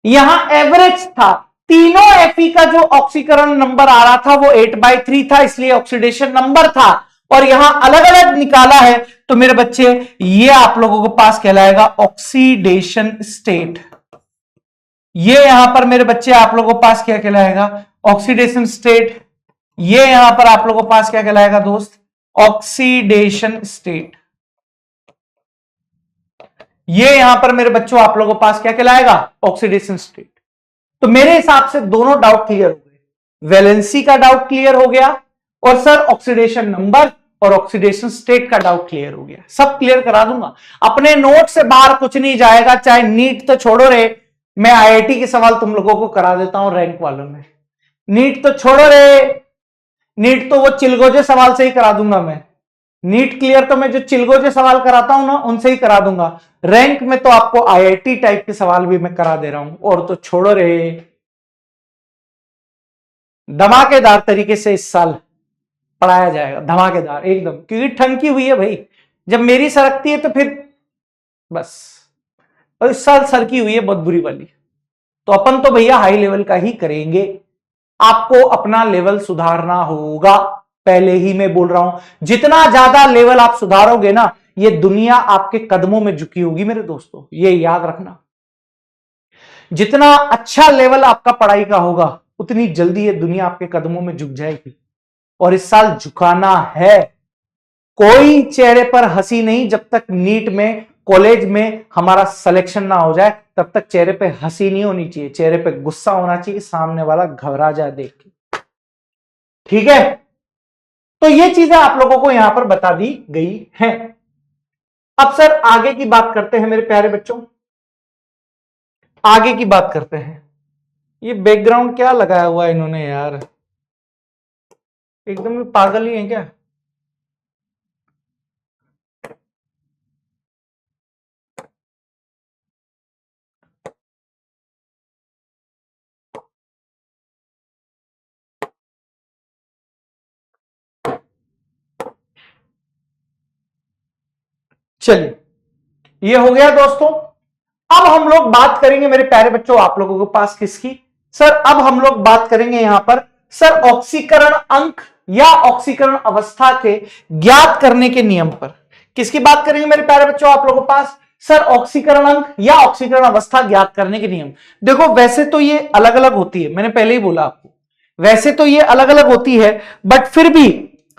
यहां एवरेज था, तीनों Fe का जो ऑक्सीकरण नंबर आ रहा था वो 8/3 था, इसलिए ऑक्सीडेशन नंबर था, और यहां अलग अलग निकाला है, तो मेरे बच्चे ये आप लोगों के पास कहलाएगा ऑक्सीडेशन स्टेट। ये यहां पर मेरे बच्चे आप लोगों के पास क्या कहलाएगा? Oxidation state. ये यहां पर आप लोगों के पास क्या कहलाएगा दोस्त? Oxidation state. ये यहां पर मेरे बच्चों आप लोगों के पास क्या कहलाएगा? Oxidation state. तो मेरे हिसाब से दोनों डाउट क्लियर हो गए, वैलेंसी का डाउट क्लियर हो गया, और सर ऑक्सीडेशन नंबर और ऑक्सीडेशन स्टेट का डाउट क्लियर हो गया। सब क्लियर करा दूंगा, अपने नोट से बाहर कुछ नहीं जाएगा, चाहे नीट तो छोड़ो रे, मैं IIT के सवाल तुम लोगों को करा देता हूं रैंक वालों में। नीट तो छोड़ो रे, नीट तो वो चिलगोजे सवाल से ही करा दूंगा मैं। नीट क्लियर तो मैं जो चिलगोजे सवाल कराता हूं ना उनसे ही करा दूंगा। रैंक में तो आपको आईआईटी टाइप के सवाल भी मैं करा दे रहा हूं, और तो छोड़ो रे, धमाकेदार तरीके से इस साल पढ़ाया जाएगा, धमाकेदार एकदम, क्योंकि ठंकी हुई है भाई। जब मेरी सरकती है तो फिर बस, और इस साल सरकी हुई है बहुत बुरी वाली, तो अपन तो भैया हाई लेवल का ही करेंगे। आपको अपना लेवल सुधारना होगा, पहले ही मैं बोल रहा हूं। जितना ज्यादा लेवल आप सुधारोगे ना, ये दुनिया आपके कदमों में झुकी होगी मेरे दोस्तों, ये याद रखना। जितना अच्छा लेवल आपका पढ़ाई का होगा, उतनी जल्दी ये दुनिया आपके कदमों में झुक जाएगी। और इस साल झुकाना है। कोई चेहरे पर हंसी नहीं, जब तक नीट में कॉलेज में हमारा सिलेक्शन ना हो जाए तब तक चेहरे पे हंसी नहीं होनी चाहिए, चेहरे पे गुस्सा होना चाहिए, सामने वाला घबरा जाए देख के। ठीक है, तो ये चीजें आप लोगों को यहां पर बता दी गई हैं। अब सर आगे की बात करते हैं मेरे प्यारे बच्चों, आगे की बात करते हैं। ये बैकग्राउंड क्या लगाया हुआ है इन्होंने यार, एकदम पागल ही है क्या? चलिए, ये हो गया दोस्तों। अब हम लोग बात करेंगे मेरे प्यारे बच्चों आप लोगों के पास किसकी, सर अब हम लोग बात करेंगे यहां पर सर ऑक्सीकरण अंक या ऑक्सीकरण अवस्था के ज्ञात करने के नियम पर। किसकी बात करेंगे मेरे प्यारे बच्चों आप लोगों के पास? सर ऑक्सीकरण अंक या ऑक्सीकरण अवस्था ज्ञात करने के नियम। देखो वैसे तो ये अलग अलग होती है, मैंने पहले ही बोला आपको, वैसे तो ये अलग अलग होती है, बट फिर भी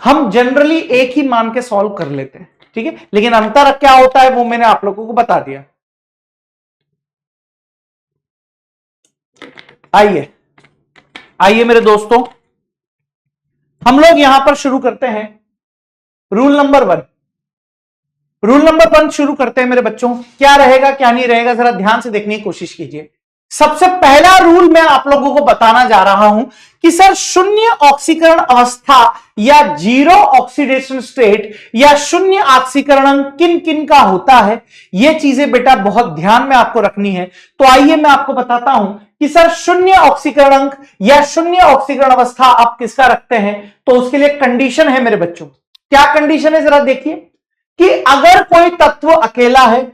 हम जनरली एक ही मान के सॉल्व कर लेते हैं, ठीक है। लेकिन अंतर क्या होता है वो मैंने आप लोगों को बता दिया। आइए आइए मेरे दोस्तों, हम लोग यहां पर शुरू करते हैं रूल नंबर 1। रूल नंबर 1 शुरू करते हैं मेरे बच्चों। क्या रहेगा क्या नहीं रहेगा जरा ध्यान से देखने की कोशिश कीजिए। सबसे पहला रूल मैं आप लोगों को बताना जा रहा हूं कि सर शून्य ऑक्सीकरण अवस्था या जीरो ऑक्सीडेशन स्टेट या शून्य ऑक्सीकरण किन किन का होता है, ये चीजें बेटा बहुत ध्यान में आपको रखनी है। तो आइए मैं आपको बताता हूं कि सर शून्य ऑक्सीकरण अंक या शून्य ऑक्सीकरण अवस्था आप किसका रखते हैं। तो उसके लिए कंडीशन है मेरे बच्चों। क्या कंडीशन है जरा देखिए, कि अगर कोई तत्व अकेला है,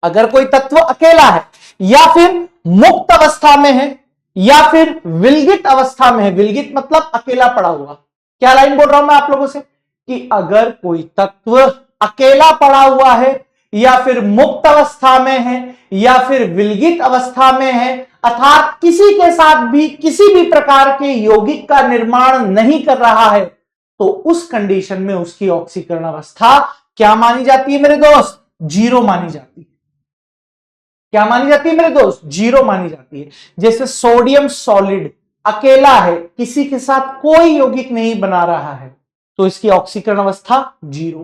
अगर कोई तत्व अकेला है या फिर मुक्त अवस्था में है या फिर विलगित अवस्था में है। विलगित मतलब अकेला पड़ा हुआ। क्या लाइन बोल रहा हूं मैं आप लोगों से, कि अगर कोई तत्व अकेला पड़ा हुआ है या फिर मुक्त अवस्था में है या फिर विलगित अवस्था में है, अर्थात किसी के साथ भी किसी भी प्रकार के यौगिक का निर्माण नहीं कर रहा है, तो उस कंडीशन में उसकी ऑक्सीकरण अवस्था क्या मानी जाती है मेरे दोस्त? जीरो मानी जाती है। क्या मानी जाती है मेरे दोस्त? जीरो मानी जाती है। जैसे सोडियम सॉलिड अकेला है, किसी के साथ कोई यौगिक नहीं बना रहा है, तो इसकी ऑक्सीकरण अवस्था जीरो।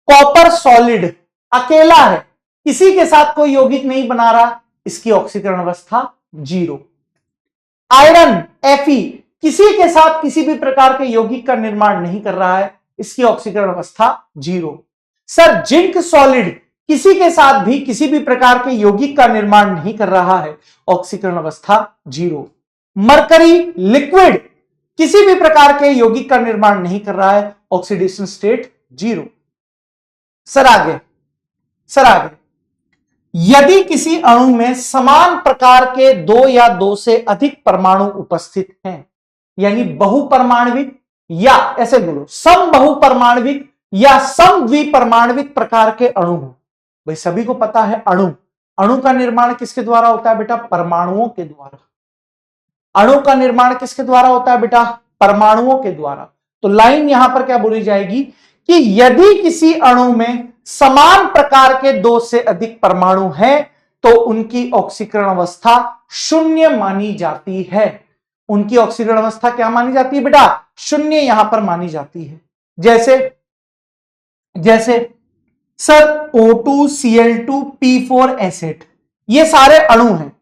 कॉपर सॉलिड अकेला है, किसी के साथ कोई यौगिक नहीं बना रहा, इसकी ऑक्सीकरण अवस्था जीरो। आयरन Fe किसी के साथ किसी भी प्रकार के यौगिक का निर्माण नहीं कर रहा है, इसकी ऑक्सीकरण अवस्था जीरो। सर जिंक सॉलिड किसी के साथ भी किसी भी प्रकार के यौगिक का निर्माण नहीं कर रहा है, ऑक्सीकरण अवस्था जीरो। मरकरी लिक्विड किसी भी प्रकार के यौगिक का निर्माण नहीं कर रहा है, ऑक्सीडेशन स्टेट जीरो। सर आगे, सर आगे, यदि किसी अणु में समान प्रकार के दो या दो से अधिक परमाणु उपस्थित हैं, यानी बहुपरमाणविक या ऐसे बोलो सम बहुपरमाणविक या सम द्विपरमाणविक प्रकार के अणु हो। भाई सभी को पता है अणु, अणु का निर्माण किसके द्वारा होता है बेटा? परमाणुओं के द्वारा। अणु का निर्माण किसके द्वारा होता है बेटा? परमाणुओं के द्वारा। तो लाइन यहां पर क्या बोली जाएगी कि यदि किसी अणु में समान प्रकार के दो से अधिक परमाणु हैं, तो उनकी ऑक्सीकरण अवस्था शून्य मानी जाती है। उनकी ऑक्सीकरण अवस्था क्या मानी जाती है बेटा? शून्य यहां पर मानी जाती है। जैसे जैसे सर O2Cl2P4 एसिड, ये सारे अणु हैं।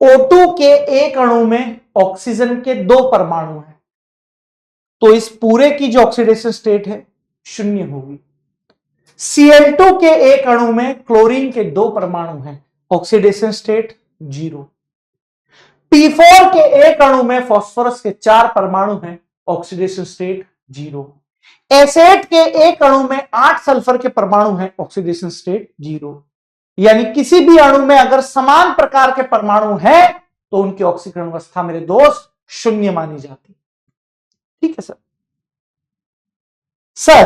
O2 के एक अणु में ऑक्सीजन के दो परमाणु हैं, तो इस पूरे की जो ऑक्सीडेशन स्टेट है शून्य होगी। Cl2 के एक अणु में क्लोरीन के 2 परमाणु हैं, ऑक्सीडेशन स्टेट 0। P4 के एक अणु में फास्फोरस के 4 परमाणु हैं, ऑक्सीडेशन स्टेट 0। एसेट के एक अणु में 8 सल्फर के परमाणु हैं, ऑक्सीडेशन स्टेट 0। यानी किसी भी अणु में अगर समान प्रकार के परमाणु हैं तो उनकी ऑक्सीकरण अवस्था मेरे दोस्त शून्य मानी जाती है। ठीक है सर। सर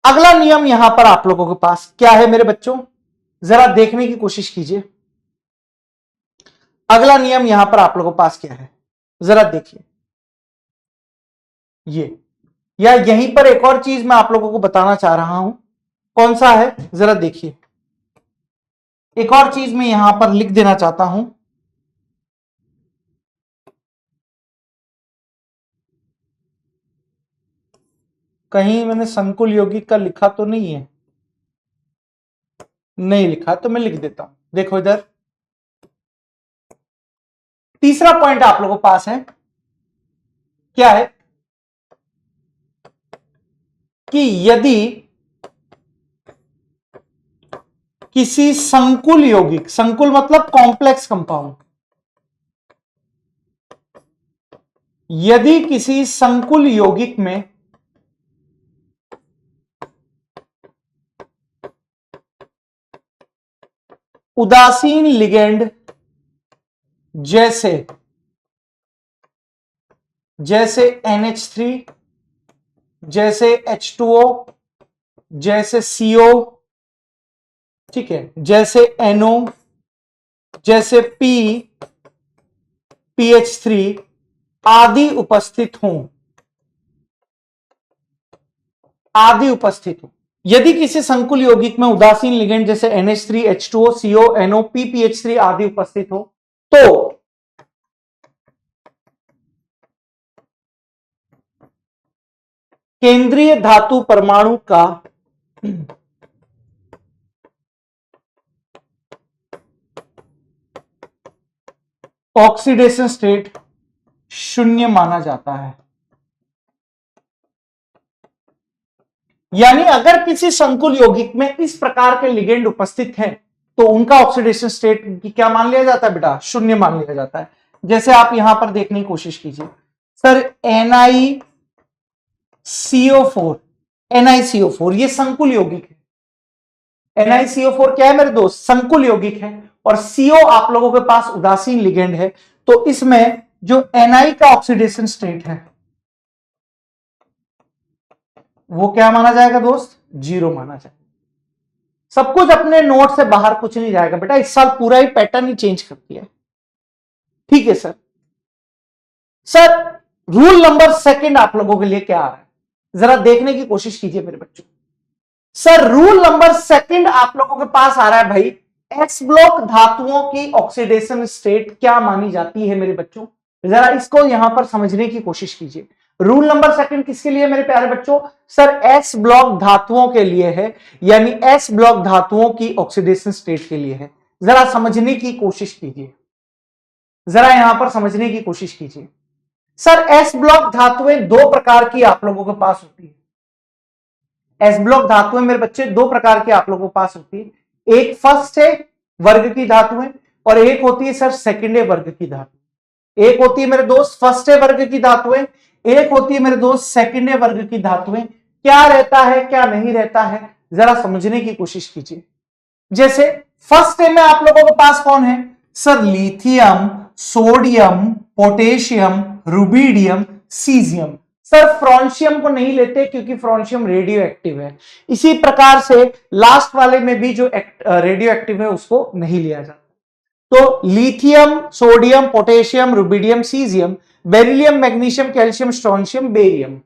अगला नियम यहां पर आप लोगों के पास क्या है मेरे बच्चों, जरा देखने की कोशिश कीजिए। अगला नियम यहां पर आप लोगों के पास क्या है, जरा देखिए। ये या यहीं पर एक और चीज मैं आप लोगों को बताना चाह रहा हूं, कौन सा है जरा देखिए। एक और चीज मैं यहां पर लिख देना चाहता हूं, कहीं मैंने संकुल यौगिक का लिखा तो नहीं है, नहीं लिखा तो मैं लिख देता हूं। देखो इधर तीसरा पॉइंट आप लोगों के पास है, क्या है कि यदि किसी संकुल यौगिक, संकुल मतलब कॉम्प्लेक्स कंपाउंड, यदि किसी संकुल यौगिक में उदासीन लिगेंड जैसे NH3, जैसे H2O, जैसे CO, ठीक है, जैसे NO, जैसे PH3 आदि उपस्थित हों, यदि किसी संकुल यौगिक में उदासीन लिगेंड जैसे NH3, H2O, CO, NO, PPH3 आदि उपस्थित हो तो केंद्रीय धातु परमाणु का ऑक्सीडेशन स्टेट शून्य माना जाता है। यानी अगर किसी संकुल यौगिक में इस प्रकार के लिगेंड उपस्थित हैं तो उनका ऑक्सीडेशन स्टेट क्या मान लिया जाता है बेटा, शून्य मान लिया जाता है। जैसे आप यहां पर देखने की कोशिश कीजिए सर, NiCO4 ये संकुल यौगिक है। NiCO4 क्या है मेरे दोस्त, संकुल यौगिक है, और CO आप लोगों के पास उदासीन लिगेंड है, तो इसमें जो Ni का ऑक्सीडेशन स्टेट है वो क्या माना जाएगा दोस्त, 0 माना जाएगा। सब कुछ अपने नोट से बाहर कुछ नहीं जाएगा बेटा, इस साल पूरा ही पैटर्न ही चेंज कर दिया है। ठीक है sir. Sir rule number second आप लोगों के लिए क्या आ रहा है, जरा देखने की कोशिश कीजिए मेरे बच्चों। सर रूल नंबर सेकंड आप लोगों के पास आ रहा है भाई, एक्स ब्लॉक धातुओं की ऑक्सीडेशन स्टेट क्या मानी जाती है मेरे बच्चों, जरा इसको यहां पर समझने की कोशिश कीजिए। रूल नंबर सेकंड किसके लिए मेरे प्यारे बच्चों, सर एस ब्लॉक धातुओं के लिए है, यानी एस ब्लॉक धातुओं की ऑक्सीडेशन स्टेट के लिए है। जरा समझने की कोशिश कीजिए, जरा यहां पर समझने की कोशिश कीजिए। सर एस ब्लॉक धातुएं 2 प्रकार की आप लोगों के पास होती है। एस ब्लॉक धातुएं मेरे बच्चे 2 प्रकार की आप लोगों के पास होती है, एक फर्स्ट है वर्ग की धातुएं और एक होती है सर सेकेंड वर्ग की धातु। एक होती है मेरे दोस्त फर्स्ट वर्ग की धातुएं, एक होती है मेरे दोस्त सेकेंड वर्ग की धातुएं। क्या रहता है क्या नहीं रहता है, जरा समझने की कोशिश कीजिए। जैसे फर्स्ट में आप लोगों के पास कौन है sir, lithium, sodium, potassium, rubidium, caesium. Sir francium को नहीं लेते क्योंकि फ्रॉन्शियम रेडियो एक्टिव है। इसी प्रकार से लास्ट वाले में भी जो रेडियो एक्टिव है उसको नहीं लिया जाता। तो lithium, sodium, potassium, rubidium, caesium, beryllium, magnesium, calcium, strontium, barium.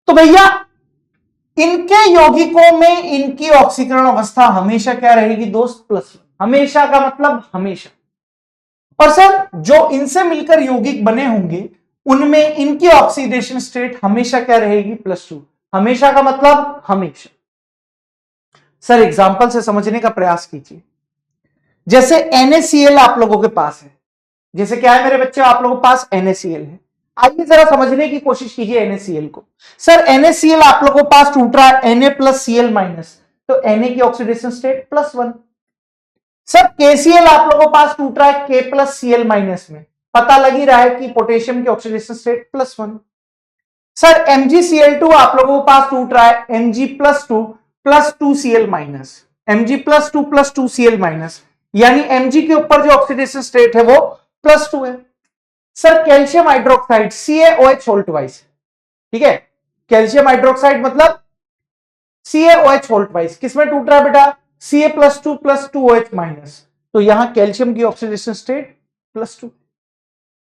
तो भैया इनके यौगिकों में इनकी ऑक्सीकरण अवस्था हमेशा क्या रहेगी दोस्त, +1। हमेशा का मतलब हमेशा। और सर जो इनसे मिलकर यौगिक बने होंगे उनमें इनकी ऑक्सीडेशन स्टेट हमेशा क्या रहेगी, +2। हमेशा का मतलब हमेशा। सर एग्जांपल से समझने का प्रयास कीजिए। जैसे NaCl आप लोगों के पास है, जैसे क्या है मेरे बच्चे आप लोगों के पास NaCl है, आइए जरा समझने की कोशिश कीजिए NaCl को। सर NaCl आप लोगों के पास टूट रहा है Na प्लस Cl माइनस, तो Na की ऑक्सीडेशन स्टेट +1। सर KCl आप लोगों के पास टूट रहा है K प्लस Cl माइनस में, पता लग ही रहा है कि पोटेशियम की ऑक्सीडेशन स्टेट +1। सर MgCl2 आप लोगों के पास टूट रहा है Mg plus 2 Cl minus, Mg plus 2 Cl minus, यानी Mg के ऊपर जो ऑक्सीडेशन स्टेट है वो +2 है। Sir calcium hydroxide CaOH whole twice, ठीक है, कैल्शियम हाइड्रोक्साइड मतलब CaOH होल ट्वाइस, किसमें टूट रहा है बेटा, Ca +2 2OH माइनस, तो यहां कैल्शियम की ऑक्सीडेशन स्टेट +2।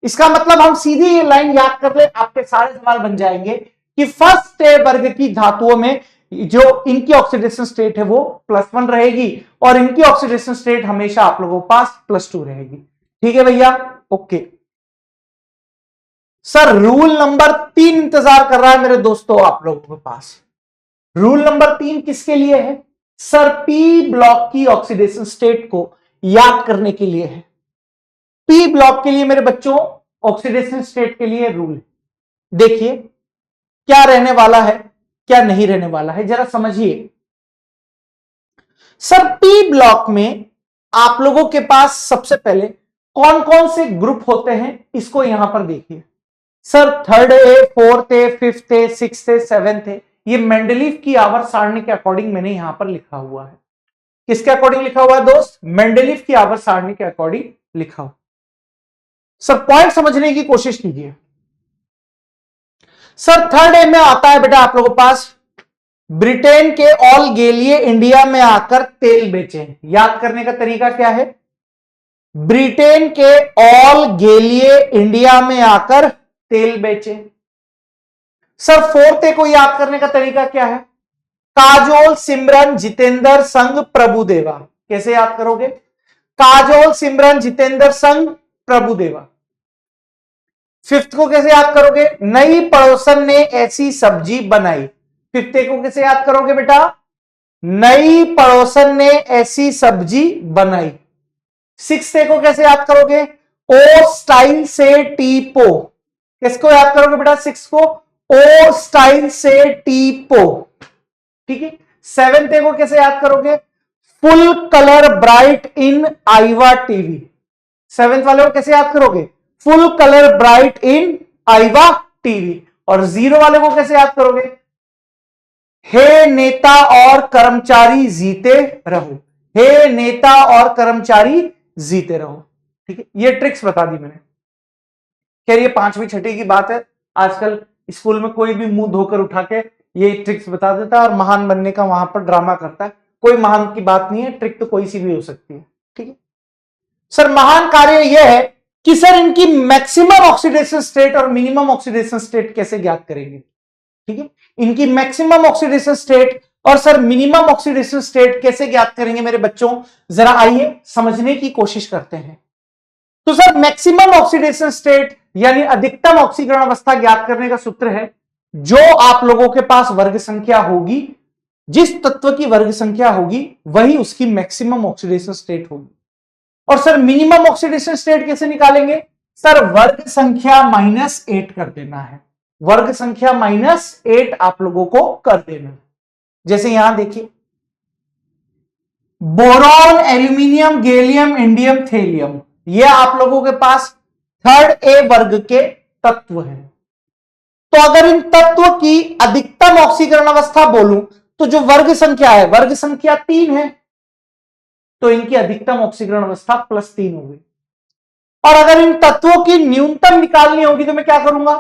इसका मतलब हम सीधी ये लाइन याद कर ले, आपके सारे सवाल बन जाएंगे कि फर्स्ट वर्ग की धातुओं में जो इनकी ऑक्सीडेशन स्टेट है वो +1 रहेगी और इनकी ऑक्सीडेशन स्टेट हमेशा आप लोगों के पास +2 रहेगी। ठीक है भैया, ओके। सर रूल नंबर 3 इंतजार कर रहा है मेरे दोस्तों आप लोगों के पास। रूल नंबर 3 किसके लिए है? सर पी ब्लॉक की ऑक्सीडेशन स्टेट को याद करने के लिए है। पी ब्लॉक के लिए मेरे बच्चों ऑक्सीडेशन स्टेट के लिए रूल है। देखिए क्या रहने वाला है, क्या नहीं रहने वाला है, जरा समझिए। सर पी ब्लॉक में आप लोगों के पास सबसे पहले कौन कौन से ग्रुप होते हैं इसको यहां पर देखिए। सर 3rd है, 4th है, 5th है, 6th है, 7th है, ये मेंडलीव की आवर्त सारणी के अकॉर्डिंग मैंने यहां पर लिखा हुआ है। किसके अकॉर्डिंग लिखा हुआ है दोस्त? मेंडलीव की आवर्त सारणी के अकॉर्डिंग लिखा हुआ। सर पॉइंट समझने की कोशिश कीजिए। सर 3rd ए में आता है बेटा आप लोगों के पास, ब्रिटेन के ऑल गेलिए इंडिया में आकर तेल बेचे। याद करने का तरीका क्या है? ब्रिटेन के ऑल गेलिए इंडिया में आकर तेल बेचे। सर 4th ए को याद करने का तरीका क्या है? काजोल सिमरन जितेंद्र संघ प्रभुदेवा। कैसे याद करोगे? काजोल सिमरन जितेंद्र संघ प्रभुदेवा। 5th को कैसे याद करोगे? नई पड़ोसन ने ऐसी सब्जी बनाई। 5th ए को कैसे याद करोगे बेटा? नई पड़ोसन ने ऐसी सब्जी बनाई। 6th ए को कैसे याद करोगे? ओ स्टाइल से टी पो। किसको याद करोगे बेटा? 6 को ओ स्टाइल से टी पो। ठीक है। 7th ए को कैसे याद करोगे? Full colour bright in Aiwa TV. 7th वाले को कैसे याद करोगे? Full colour bright in Aiwa TV. और 0 वाले को कैसे याद करोगे? हे नेता और कर्मचारी जीते रहो। हे नेता और कर्मचारी जीते रहो। ठीक है, ये ट्रिक्स बता दी मैंने। कह रही है 5वीं 6ठी की बात है, आजकल स्कूल में कोई भी मुंह धोकर उठा के ये ट्रिक्स बता देता है और महान बनने का वहां पर ड्रामा करता है। कोई महान की बात नहीं है, ट्रिक तो कोई सी भी हो सकती है। ठीक है सर, महान कार्य यह है कि सर इनकी मैक्सिमम ऑक्सीडेशन स्टेट और मिनिमम ऑक्सीडेशन स्टेट कैसे ज्ञात करेंगे। ठीक है, इनकी मैक्सिमम ऑक्सीडेशन स्टेट और सर मिनिमम ऑक्सीडेशन स्टेट कैसे ज्ञात करेंगे मेरे बच्चों, जरा आइए समझने की कोशिश करते हैं। तो सर मैक्सिमम ऑक्सीडेशन स्टेट यानी अधिकतम ऑक्सीकरण अवस्था ज्ञात करने का सूत्र है, जो आप लोगों के पास वर्ग संख्या होगी, जिस तत्व की वर्ग संख्या होगी वही उसकी मैक्सिमम ऑक्सीडेशन स्टेट होगी। और सर मिनिमम ऑक्सीडेशन स्टेट कैसे निकालेंगे? सर वर्ग संख्या -8 कर देना है। वर्ग संख्या -8 आप लोगों को कर देना है। जैसे यहां देखिए, boron, aluminium, gallium, indium, thallium, ये आप लोगों के पास 3rd ए वर्ग के तत्व हैं। तो अगर इन तत्व की अधिकतम ऑक्सीकरण अवस्था बोलूं तो जो वर्ग संख्या है, वर्ग संख्या 3 है, तो इनकी अधिकतम ऑक्सीकरण अवस्था +3 होगी। और अगर इन तत्वों की न्यूनतम निकालनी होगी तो मैं क्या करूंगा?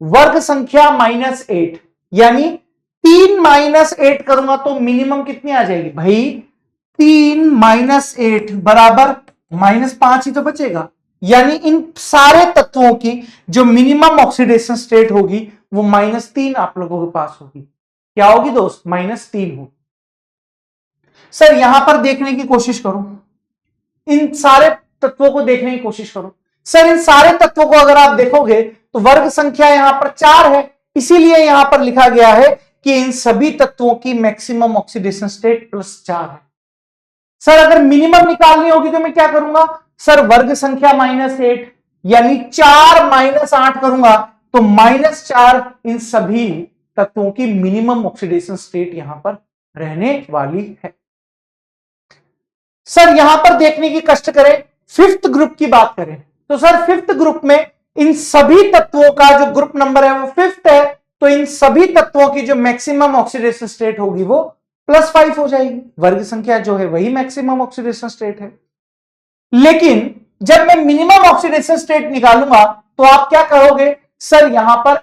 वर्ग संख्या -8 यानी 3 -8 करूंगा तो मिनिमम कितनी आ जाएगी भाई? 3 - 8 बराबर -5 ही तो बचेगा। यानी इन सारे तत्वों की जो मिनिमम ऑक्सीडेशन स्टेट होगी वो -3 आप लोगों के पास होगी। क्या होगी दोस्त? -3 होगी। सर यहां पर देखने की कोशिश करो, इन सारे तत्वों को देखने की कोशिश करो। सर इन सारे तत्वों को अगर आप देखोगे तो वर्ग संख्या यहां पर 4 है, इसीलिए यहां पर लिखा गया है कि इन सभी तत्वों की मैक्सिमम ऑक्सीडेशन स्टेट +4 है। सर अगर मिनिमम निकालनी होगी तो मैं क्या करूंगा? सर वर्ग संख्या -8 यानी 4 - 8 करूंगा तो -4 इन सभी तत्वों की मिनिमम ऑक्सीडेशन स्टेट यहां पर रहने वाली है। सर यहां पर देखने की कष्ट करें, फिफ्थ ग्रुप की बात करें तो सर फिफ्थ ग्रुप में इन सभी तत्वों का जो ग्रुप नंबर है वो फिफ्थ है, तो इन सभी तत्वों की जो मैक्सिमम ऑक्सीडेशन स्टेट होगी वो +5 हो जाएगी। वर्ग संख्या जो है वही मैक्सिमम ऑक्सीडेशन स्टेट है। लेकिन जब मैं मिनिमम ऑक्सीडेशन स्टेट निकालूंगा तो आप क्या कहोगे, सर यहां पर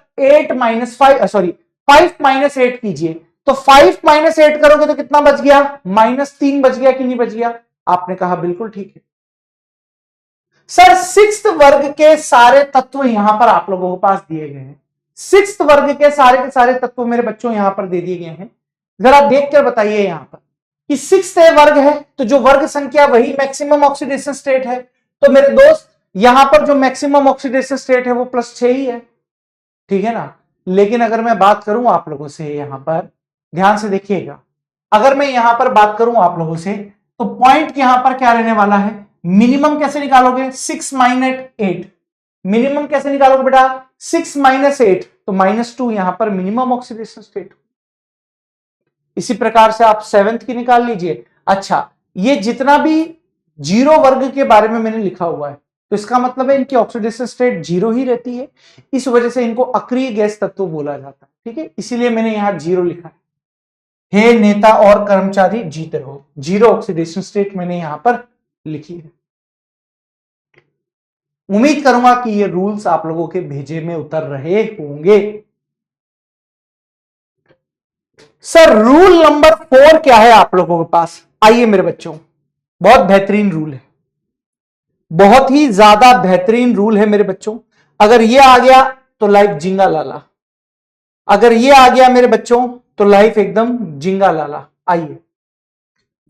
5 -8 कीजिए, तो 5 -8 करोगे तो कितना बच गया, -3 बच गया कि नहीं बच गया? आपने कहा बिल्कुल ठीक है। सर सिक्स्थ वर्ग के सारे तत्व यहां पर आप लोगों के पास दिए गए हैं, सिक्स्थ वर्ग के सारे तत्व मेरे बच्चों यहां पर दे दिए गए हैं। जरा देख कर बताइए यहां पर कि सिक्स्थ वर्ग है तो जो वर्ग संख्या वही मैक्सिमम ऑक्सीडेशन स्टेट है, तो मेरे दोस्त यहां पर जो मैक्सिमम ऑक्सीडेशन स्टेट है वो +6 ही है, ठीक है ना। लेकिन अगर मैं बात करूं आप लोगों से, यहां पर ध्यान से देखिएगा, अगर मैं यहां पर बात करूं आप लोगों से तो पॉइंट यहां पर क्या रहने वाला है, मिनिमम कैसे निकालोगे, 6 - 8, मिनिमम कैसे निकालोगे बेटा, 6 - 8, तो -2 यहां पर मिनिमम ऑक्सीडेशन स्टेट। इसी प्रकार से आप 7th की निकाल लीजिए। अच्छा, ये जितना भी 0 वर्ग के बारे में मैंने लिखा हुआ है तो इसका मतलब है इनकी ऑक्सीडेशन स्टेट 0 ही रहती है, इस वजह से इनको अक्रिय गैस तत्व बोला जाता है, ठीक है, इसीलिए मैंने यहां 0 लिखा है। हे नेता और कर्मचारी जीते रहो, 0 ऑक्सीडेशन स्टेट मैंने यहां पर लिखी है। उम्मीद करूंगा कि ये रूल्स आप लोगों के भेजे में उतर रहे होंगे। सर रूल नंबर 4 क्या है आप लोगों के पास, आइए मेरे बच्चों, बहुत बेहतरीन रूल है, बहुत ही ज्यादा बेहतरीन रूल है मेरे बच्चों। अगर ये आ गया तो लाइफ जिंगा लाला, अगर ये आ गया मेरे बच्चों तो लाइफ एकदम जिंगा लाला। आइए,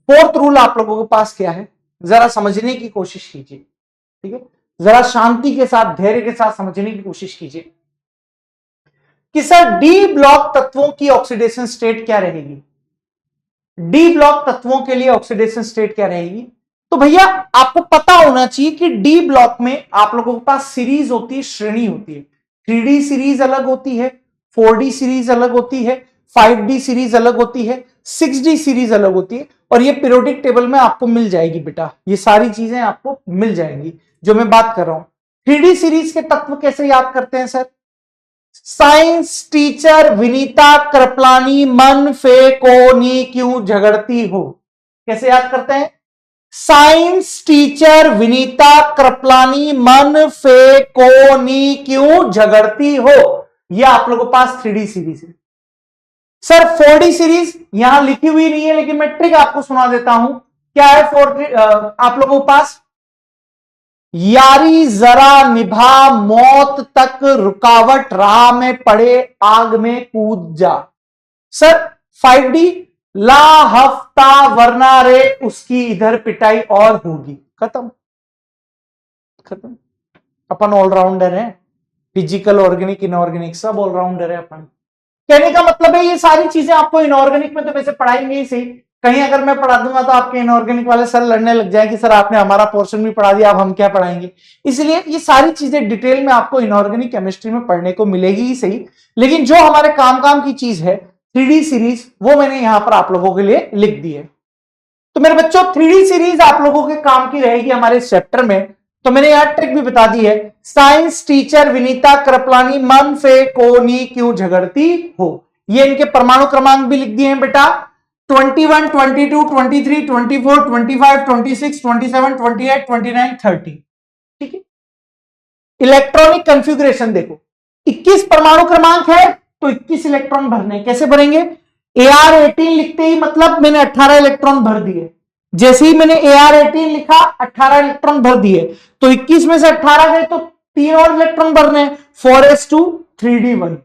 फोर्थ रूल आप लोगों के पास क्या है, जरा समझने की कोशिश कीजिए, ठीक है, जरा शांति के साथ धैर्य के साथ समझने की कोशिश कीजिए कि सर डी ब्लॉक तत्वों की ऑक्सीडेशन स्टेट क्या रहेगी, डी ब्लॉक तत्वों के लिए ऑक्सीडेशन स्टेट क्या रहेगी। तो भैया आपको पता होना चाहिए कि डी ब्लॉक में आप लोगों के पास सीरीज होती है, श्रेणी होती है, 3D सीरीज अलग होती है, 4D सीरीज अलग होती है, 5D सीरीज अलग होती है, 6D सीरीज अलग होती है, और ये पीरियोडिक टेबल में आपको मिल जाएगी बेटा, ये सारी चीजें आपको मिल जाएंगी जो मैं बात कर रहा हूं। 3D सीरीज के तत्व कैसे याद करते हैं sir, science teacher Vinita Kripalani मन फे को नी क्यों झगड़ती हो, कैसे याद करते हैं, साइंस टीचर विनीता कृपलानी मन फे को नी क्यों झगड़ती हो, यह आप लोगों के पास 3D सीरीज है। सर 4D सीरीज यहां लिखी हुई नहीं है, लेकिन मैं ट्रिक आपको सुना देता हूं, क्या है आप लोगों के पास, यारी जरा निभा मौत तक रुकावट राह में पड़े आग में कूद जा। सर 5D ला हफ्ता वरना रे उसकी इधर पिटाई और होगी, खत्म खत्म। अपन ऑलराउंडर है, फिजिकल ऑर्गेनिक इनऑर्गेनिक सब ऑलराउंडर है अपन। कहने का मतलब है ये सारी चीजें आपको इनऑर्गेनिक में तो वैसे पढ़ाएंगे ही सही, कहीं अगर मैं पढ़ा दूंगा तो आपके इनऑर्गेनिक वाले सर लड़ने लग जाए कि सर आपने हमारा पोर्शन भी पढ़ा दिया, अब हम क्या पढ़ाएंगे। इसलिए ये सारी चीजें डिटेल में आपको इनऑर्गेनिक केमिस्ट्री में पढ़ने को मिलेगी ही सही, लेकिन जो हमारे काम की चीज है 3D सीरीज वो मैंने यहां पर आप लोगों के लिए लिख दी है। तो मेरे बच्चों 3D सीरीज आप लोगों के काम की रहेगी हमारे इस चैप्टर में, तो मैंने यहां ट्रिक भी बता दी है, साइंस टीचर विनीता कृपलानी मन फे कोनी क्यों झगड़ती हो, ये इनके परमाणु क्रमांक भी लिख दिए हैं बेटा, 21, 22, 23, 24, 25, 26, 27, 28, 29, 30, ठीक है। इलेक्ट्रॉनिक कंफिग्रेशन देखो, 21 परमाणु क्रमांक है तो 21 इलेक्ट्रॉन भरने, कैसे भरेंगे, AR18 लिखते ही मतलब मैंने 18 इलेक्ट्रॉन भर दिए, जैसे ही मैंने AR18 लिखा 18 इलेक्ट्रॉन भर दिए, तो 21 में से 18 गए तो 3 और इलेक्ट्रॉन भरने, 4s2 3d1,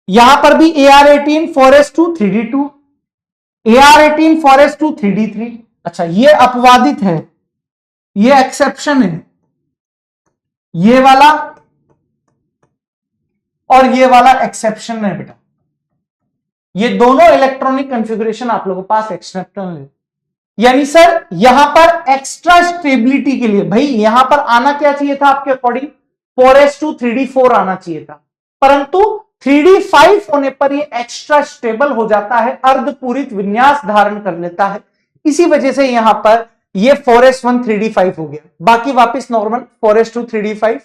यहां पर भी AR18 4s2 3d2, AR18 4s2 3d3। अच्छा ये अपवादित है, ये एक्सेप्शन है, ये वाला और ये वाला एक्सेप्शन है बेटा, ये दोनों इलेक्ट्रॉनिक कॉन्फ़िगरेशन आप लोगों के पास एक्सेप्शनल है। यानी सर यहां पर एक्स्ट्रा स्टेबिलिटी के लिए भाई यहां पर आना क्या चाहिए था आपके अकॉर्डिंग, 4s2 3d4 आना चाहिए था, परंतु 3d5 होने पर ये एक्स्ट्रा स्टेबल हो जाता है, अर्धपूरित विन्यास धारण कर लेता है। इसी वजह से यहां पर ये 4s1 3d5 हो गया। बाकी वापस normal 4s2 3d5,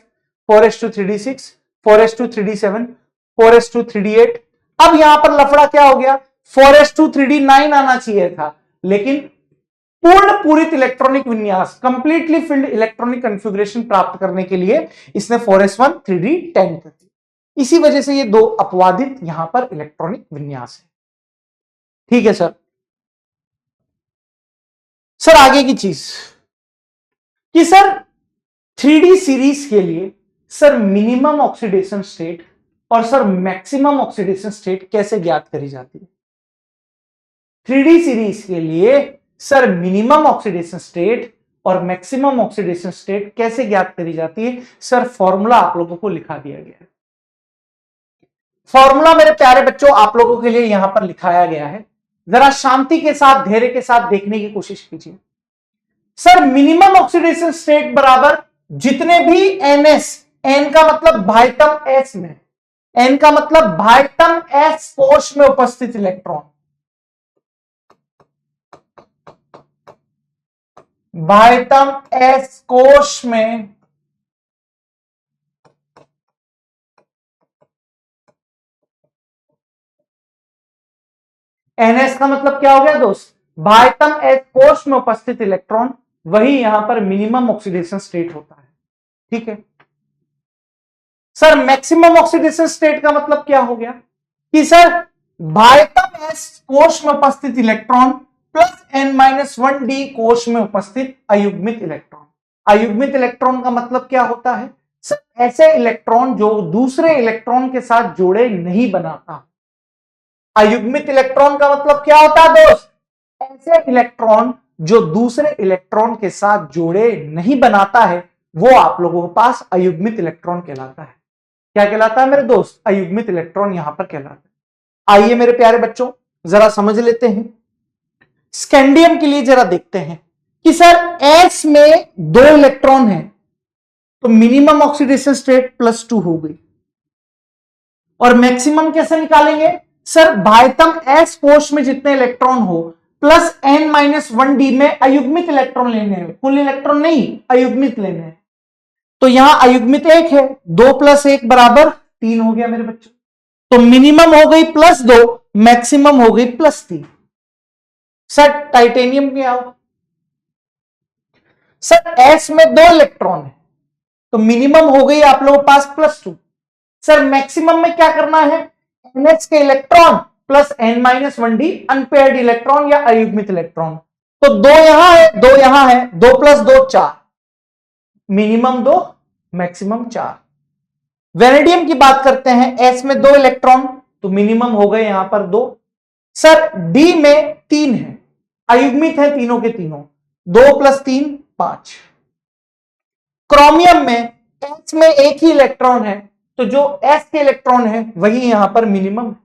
4s2 3d6, 4s2 3d7, 4s2 3d8। अब यहां पर लफड़ा क्या हो गया, 4s2 3d9 आना चाहिए था, लेकिन पूर्ण पूरित इलेक्ट्रॉनिक विन्यास, कंप्लीटली फिल्ड इलेक्ट्रॉनिक कॉन्फ़िगरेशन प्राप्त करने के लिए इसने 4s1 3d10 कर दिया। इसी वजह से ये दो अपवादित यहां पर इलेक्ट्रॉनिक विन्यास है। ठीक है सर। सर आगे की चीज कि सर 3D सीरीज के लिए सर मिनिमम ऑक्सीडेशन स्टेट और सर मैक्सिमम ऑक्सीडेशन स्टेट कैसे ज्ञात करी जाती है? 3D सीरीज के लिए सर मिनिमम ऑक्सीडेशन स्टेट और मैक्सिमम ऑक्सीडेशन स्टेट कैसे ज्ञात करी जाती है? सर फॉर्मूला आप लोगों को लिखा दिया गया है। फॉर्मूला मेरे प्यारे बच्चों आप लोगों के लिए यहां पर लिखाया गया है, जरा शांति के साथ धैर्य के साथ देखने की कोशिश कीजिए। सर मिनिमम ऑक्सीडेशन स्टेट बराबर जितने भी NS, N का मतलब भाइटम S में, N का मतलब भाइटम S कोश में उपस्थित इलेक्ट्रॉन, भाइटम S कोश में NS का मतलब क्या हो गया दोस्त, भाइटम S कोश में उपस्थित इलेक्ट्रॉन, वही यहां पर मिनिमम ऑक्सीडेशन स्टेट होता है। ठीक है सर। मैक्सिमम ऑक्सीडेशन स्टेट का मतलब क्या हो गया कि सर भाइटम S कोश में उपस्थित इलेक्ट्रॉन प्लस N-1D कोश में उपस्थित अयुग्मित इलेक्ट्रॉन। अयुग्मित इलेक्ट्रॉन का मतलब क्या होता है सर, ऐसे इलेक्ट्रॉन जो दूसरे इलेक्ट्रॉन के साथ जोड़े नहीं बनाता। अयुग्मित इलेक्ट्रॉन का मतलब क्या होता है दोस्त, ऐसे इलेक्ट्रॉन जो दूसरे इलेक्ट्रॉन के साथ जोड़े नहीं बनाता है, वो आप लोगों के पास अयुग्मित इलेक्ट्रॉन कहलाता है। क्या कहलाता है मेरे दोस्त, अयुग्मित इलेक्ट्रॉन यहां पर कहलाता है। आइए मेरे प्यारे बच्चों जरा समझ लेते हैं। स्कैंडियम के लिए जरा देखते हैं कि सर S में 2 इलेक्ट्रॉन है तो मिनिमम ऑक्सीडेशन स्टेट +2 हो गई, और मैक्सिमम कैसे निकालेंगे सर, भाइटम S कोश में जितने इलेक्ट्रॉन हो प्लस N-1D में अयुग्मित इलेक्ट्रॉन लेने हैं, कुल इलेक्ट्रॉन नहीं अयुग्मित लेने हैं। तो यहां अयुग्मित 1 है, 2 + 1 = 3 हो गया मेरे बच्चों। तो मिनिमम हो गई +2, मैक्सिमम हो गई +3। सर टाइटेनियम क्या हो सर, S में 2 इलेक्ट्रॉन है तो मिनिमम हो गई आप लोगों के पास +2। सर मैक्सिमम में क्या करना है, NH के electron plus N-1D unpaired electron या अयुग्मित इलेक्ट्रॉन। तो 2 यहां है 2 यहां है, 2 + 2 4, मिनिमम 2 मैक्सिमम 4। वेनेडियम की बात करते हैं, S में 2 इलेक्ट्रॉन तो मिनिमम हो गए यहां पर 2। सर D में 3 है, अयुग्मित है तीनों के तीनों, 2 + 3 5। क्रोमियम में S में 1 ही इलेक्ट्रॉन है तो जो S के इलेक्ट्रॉन है वही यहां पर मिनिमम है।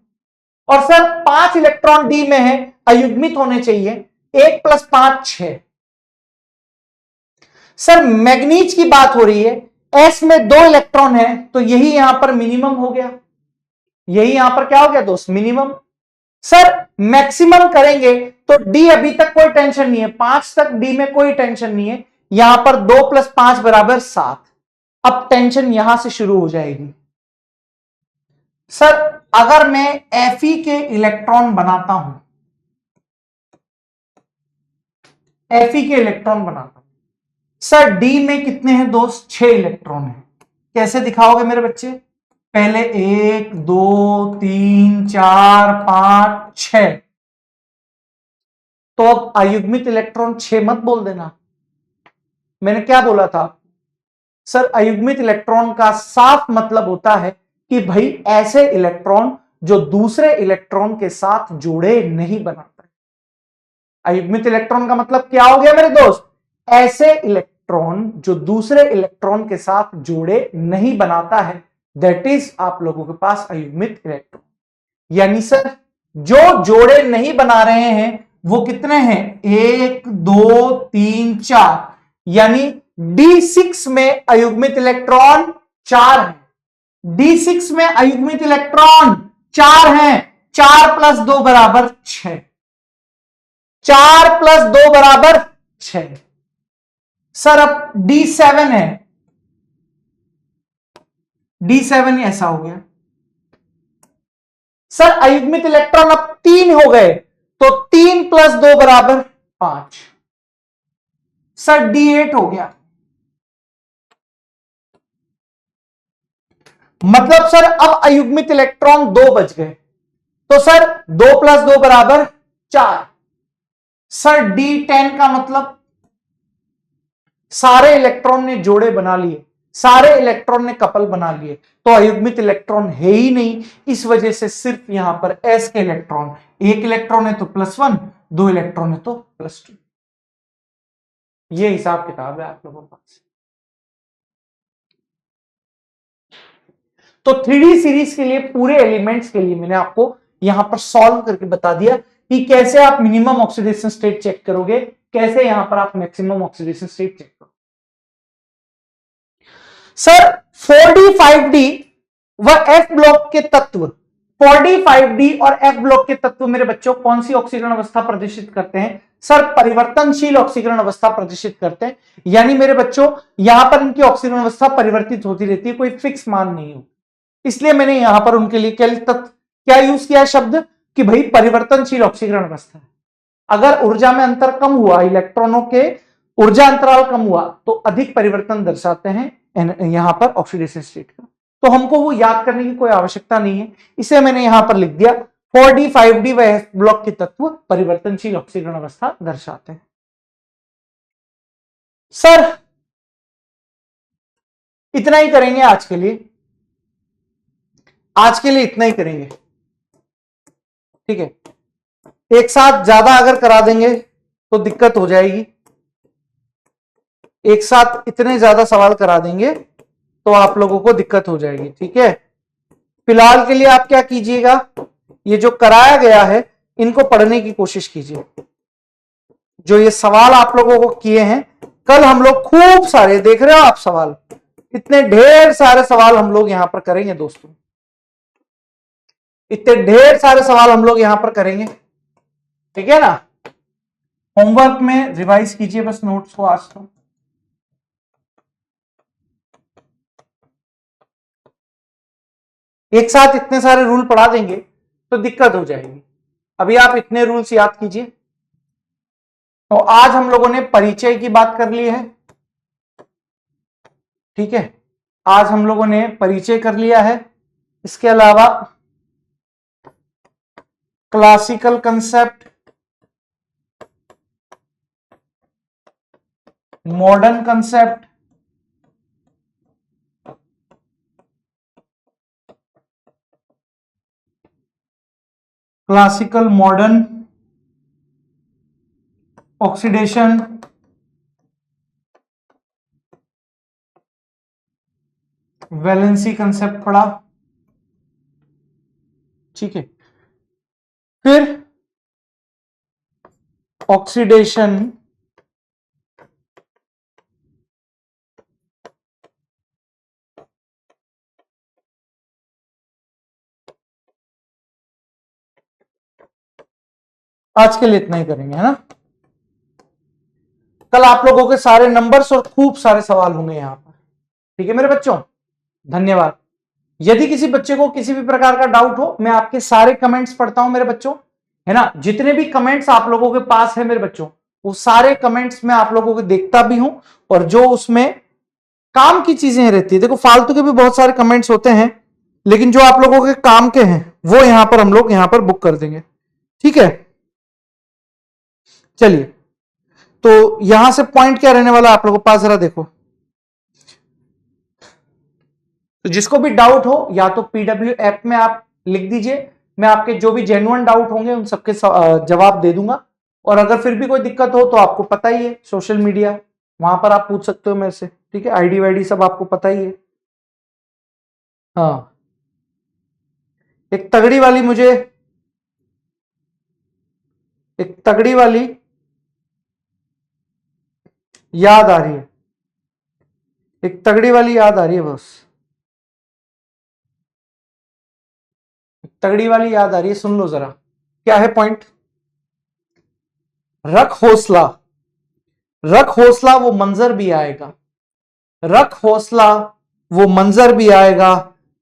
और सर 5 इलेक्ट्रॉन D में है, अयुग्मित होने चाहिए, 1 + 5 6। सर मैग्नीज की बात हो रही है, S में 2 इलेक्ट्रॉन है तो यही यहां पर मिनिमम हो गया, यही यहां पर क्या हो गया दोस्त, मिनिमम। सर मैक्सिमम करेंगे तो D अभी तक कोई टेंशन नहीं है, 5 तक D में कोई टेंशन नहीं है, यहां पर 2 + 5 = 7। अब टेंशन यहां से शुरू हो जाएगी। सर अगर मैं Fe के इलेक्ट्रॉन बनाता हूं, Fe के इलेक्ट्रॉन बनाता हूं, सर D में कितने हैं दोस्त, 6 इलेक्ट्रॉन है। कैसे दिखाओगे मेरे बच्चे, पहले 1 2 3 4 5 6। तो अब अयुग्मित इलेक्ट्रॉन 6 मत बोल देना, मैंने क्या बोला था सर, अयुग्मित इलेक्ट्रॉन का साफ मतलब होता है कि भाई ऐसे इलेक्ट्रॉन जो दूसरे इलेक्ट्रॉन के साथ जोड़े नहीं बनाता। अयुग्मित इलेक्ट्रॉन का मतलब क्या हो गया मेरे दोस्त, ऐसे इलेक्ट्रॉन जो दूसरे इलेक्ट्रॉन के साथ जोड़े नहीं बनाता है, दैट इज आप लोगों के पास अयुग्मित इलेक्ट्रॉन। यानी सर जो जोड़े नहीं बना रहे हैं वो कितने हैं, 1 2 3 4, यानी D6 में अयुग्मित इलेक्ट्रॉन 4 है। D6 में अयुग्मित इलेक्ट्रॉन 4 हैं, 4 प्लस 2 बराबर 6, 4 प्लस 2 बराबर 6। सर अब D7 है, D7 ऐसा हो गया। सर अयुग्मित इलेक्ट्रॉन अब 3 हो गए, तो 3 प्लस 2 बराबर 5। सर D8 हो गया। मतलब सर अब अयुग्मित इलेक्ट्रॉन 2 बच गए, तो सर 2 प्लस 2 बराबर 4। सर D10 का मतलब सारे इलेक्ट्रॉन ने जोड़े बना लिए, सारे इलेक्ट्रॉन ने कपल बना लिए, तो अयुग्मित इलेक्ट्रॉन है ही नहीं। इस वजह से सिर्फ यहां पर s के इलेक्ट्रॉन, एक इलेक्ट्रॉन है तो +1, 2 इलेक्ट्रॉन है तो +2। ये हिसाब किताब है आप लोगों के पास। तो 3D सीरीज के लिए पूरे एलिमेंट्स के लिए मैंने आपको यहां पर सॉल्व करके बता दिया कि कैसे आप मिनिमम ऑक्सीडेशन स्टेट चेक करोगे, कैसे यहां पर आप मैक्सिमम ऑक्सीडेशन स्टेट चेक करोगे। सर 4D 5D व F ब्लॉक के तत्व, 4D 5D और F ब्लॉक के तत्व मेरे बच्चों कौन सी ऑक्सीकरण अवस्था प्रदर्शित करते हैं? सर परिवर्तनशील ऑक्सीकरण अवस्था प्रदर्शित करते हैं। यानी मेरे बच्चों यहां पर इनकी ऑक्सीकरण अवस्था परिवर्तित होती रहती है, कोई फिक्स मान नहीं हो। इसलिए मैंने यहां पर उनके लिए क्या यूज किया शब्द कि भाई परिवर्तनशील ऑक्सीकरण अवस्था है। अगर ऊर्जा में अंतर कम हुआ, इलेक्ट्रॉनों के ऊर्जा अंतराल कम हुआ, तो अधिक परिवर्तन दर्शाते हैं यहां पर ऑक्सीडेशन स्टेट का। तो हमको वो याद करने की कोई आवश्यकता नहीं है, इसे मैंने यहां पर लिख दिया 4D 5D व F ब्लॉक के तत्व परिवर्तनशील ऑक्सीकरण अवस्था दर्शाते हैं। सर इतना ही करेंगे आज के लिए, आज के लिए इतना ही करेंगे, ठीक है। एक साथ ज्यादा अगर करा देंगे तो दिक्कत हो जाएगी, एक साथ इतने ज्यादा सवाल करा देंगे तो आप लोगों को दिक्कत हो जाएगी, ठीक है। फिलहाल के लिए आप क्या कीजिएगा, ये जो कराया गया है इनको पढ़ने की कोशिश कीजिए। जो ये सवाल आप लोगों को किए हैं, कल हम लोग खूब सारे, देख रहे हो आप सवाल, इतने ढेर सारे सवाल हम लोग यहां पर करेंगे दोस्तों, इतने ढेर सारे सवाल हम लोग यहां पर करेंगे, ठीक है ना। होमवर्क में रिवाइज कीजिए बस नोट्स को आज तो। एक साथ इतने सारे रूल पढ़ा देंगे तो दिक्कत हो जाएगी। अभी आप इतने रूल्स याद कीजिए। तो आज हम लोगों ने परिचय की बात कर ली है, ठीक है, आज हम लोगों ने परिचय कर लिया है। इसके अलावा classical concept, modern concept, classical modern, oxidation, valency concept पढ़ा, ठीक है। फिर ऑक्सीडेशन, आज के लिए इतना ही करेंगे, है ना। कल आप लोगों के सारे नंबर्स और खूब सारे सवाल होंगे यहां पर, ठीक है मेरे बच्चों। धन्यवाद। यदि किसी बच्चे को किसी भी प्रकार का डाउट हो, मैं आपके सारे कमेंट्स पढ़ता हूं मेरे बच्चों, है ना। जितने भी कमेंट्स आप लोगों के पास है मेरे बच्चों, वो सारे कमेंट्स मैं आप लोगों को देखता भी हूं, और जो उसमें काम की चीजें रहती है, देखो फालतू के भी बहुत सारे कमेंट्स होते हैं, लेकिन जो आप लोगों के काम के हैं वो यहां पर हम लोग यहां पर बुक कर देंगे, ठीक है। चलिए, तो यहां से पॉइंट क्या रहने वाला आप लोगों के पास, जरा देखो। तो जिसको भी डाउट हो या तो पीडब्ल्यू ऐप में आप लिख दीजिए, मैं आपके जो भी जेन्युइन डाउट होंगे उन सबके जवाब दे दूंगा। और अगर फिर भी कोई दिक्कत हो तो आपको पता ही है सोशल मीडिया, वहां पर आप पूछ सकते हो मेरे से, ठीक है। आईडी वाईडी सब आपको पता ही है। हाँ, एक तगड़ी वाली मुझे, एक तगड़ी वाली याद आ रही है, एक तगड़ी वाली याद आ रही है बस। तगड़ी वाली याद आ रही है, सुन लो जरा। क्या है पॉइंट? रख हौसला, रख हौसला वो मंजर भी आएगा, रख हौसला वो मंजर भी आएगा,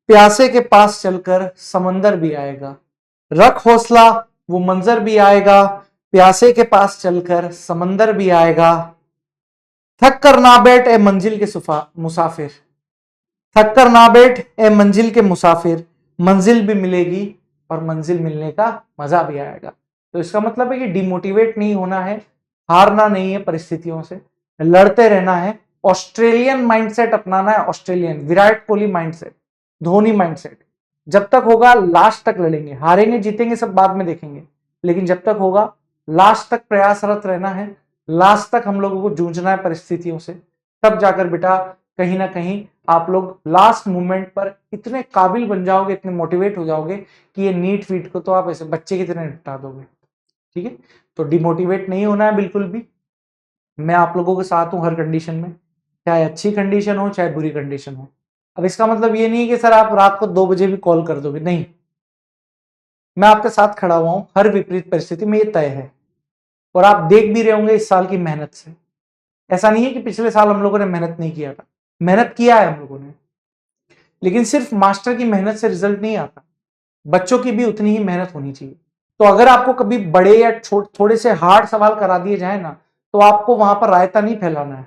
प्यासे के पास चलकर समंदर भी आएगा। रख हौसला वो मंजर भी आएगा, प्यासे के पास चलकर समंदर भी आएगा। थक कर ना बैठ ए मंजिल के मुसाफिर, थक कर ना बैठ ए मंजिल के मुसाफिर, मंजिल भी मिलेगी और मंजिल मिलने का मजा भी आएगा। तो इसका मतलब है कि डिमोटिवेट नहीं होना है, हारना नहीं है परिस्थितियों से, लड़ते रहना है। ऑस्ट्रेलियन माइंडसेट अपनाना है, Australian Virat Kohli mindset, Dhoni mindset. जब तक होगा लास्ट तक लड़ेंगे, हारेंगे जीतेंगे सब बाद में देखेंगे, लेकिन जब तक होगा लास्ट तक प्रयासरत रहना है, लास्ट तक हम लोगों को जूझना है परिस्थितियों से। तब जाकर बेटा कहीं ना कहीं आप लोग लास्ट मोमेंट पर इतने काबिल बन जाओगे, इतने मोटिवेट हो जाओगे कि ये नीट वीट को तो आप ऐसे बच्चे की तरह निपटा दोगे। ठीक है, तो डिमोटिवेट नहीं होना है बिल्कुल भी। मैं आप लोगों के साथ हूं हर कंडीशन में, चाहे अच्छी कंडीशन हो चाहे बुरी कंडीशन हो। अब इसका मतलब ये नहीं है कि सर आप रात को 2 बजे भी कॉल कर दोगे, नहीं, मैं आपके साथ खड़ा हुआ हूं हर विपरीत परिस्थिति में, ये तय है। और आप देख भी रहे होंगे इस साल की मेहनत से, ऐसा नहीं है कि पिछले साल हम लोगों ने मेहनत नहीं किया था, मेहनत किया है हम लोगों ने, लेकिन सिर्फ मास्टर की मेहनत से रिजल्ट नहीं आता, बच्चों की भी उतनी ही मेहनत होनी चाहिए। तो अगर आपको कभी बड़े या थोड़े से हार्ड सवाल करा दिए जाए ना, तो आपको वहां पर रायता नहीं फैलाना है,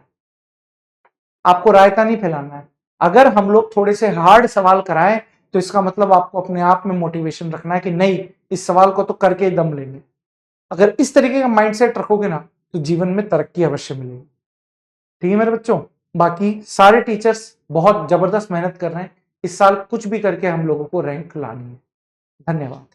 आपको रायता नहीं फैलाना है। अगर हम लोग थोड़े से हार्ड सवाल कराएं तो इसका मतलब आपको अपने आप में मोटिवेशन रखना है कि नहीं, इस सवाल को तो करके ही दम लेंगे। अगर इस तरीके का माइंडसेट रखोगे ना तो जीवन में तरक्की अवश्य मिलेगी। ठीक है मेरे बच्चों, बाकी सारे टीचर्स बहुत जबरदस्त मेहनत कर रहे हैं, इस साल कुछ भी करके हम लोगों को रैंक लानी है। धन्यवाद।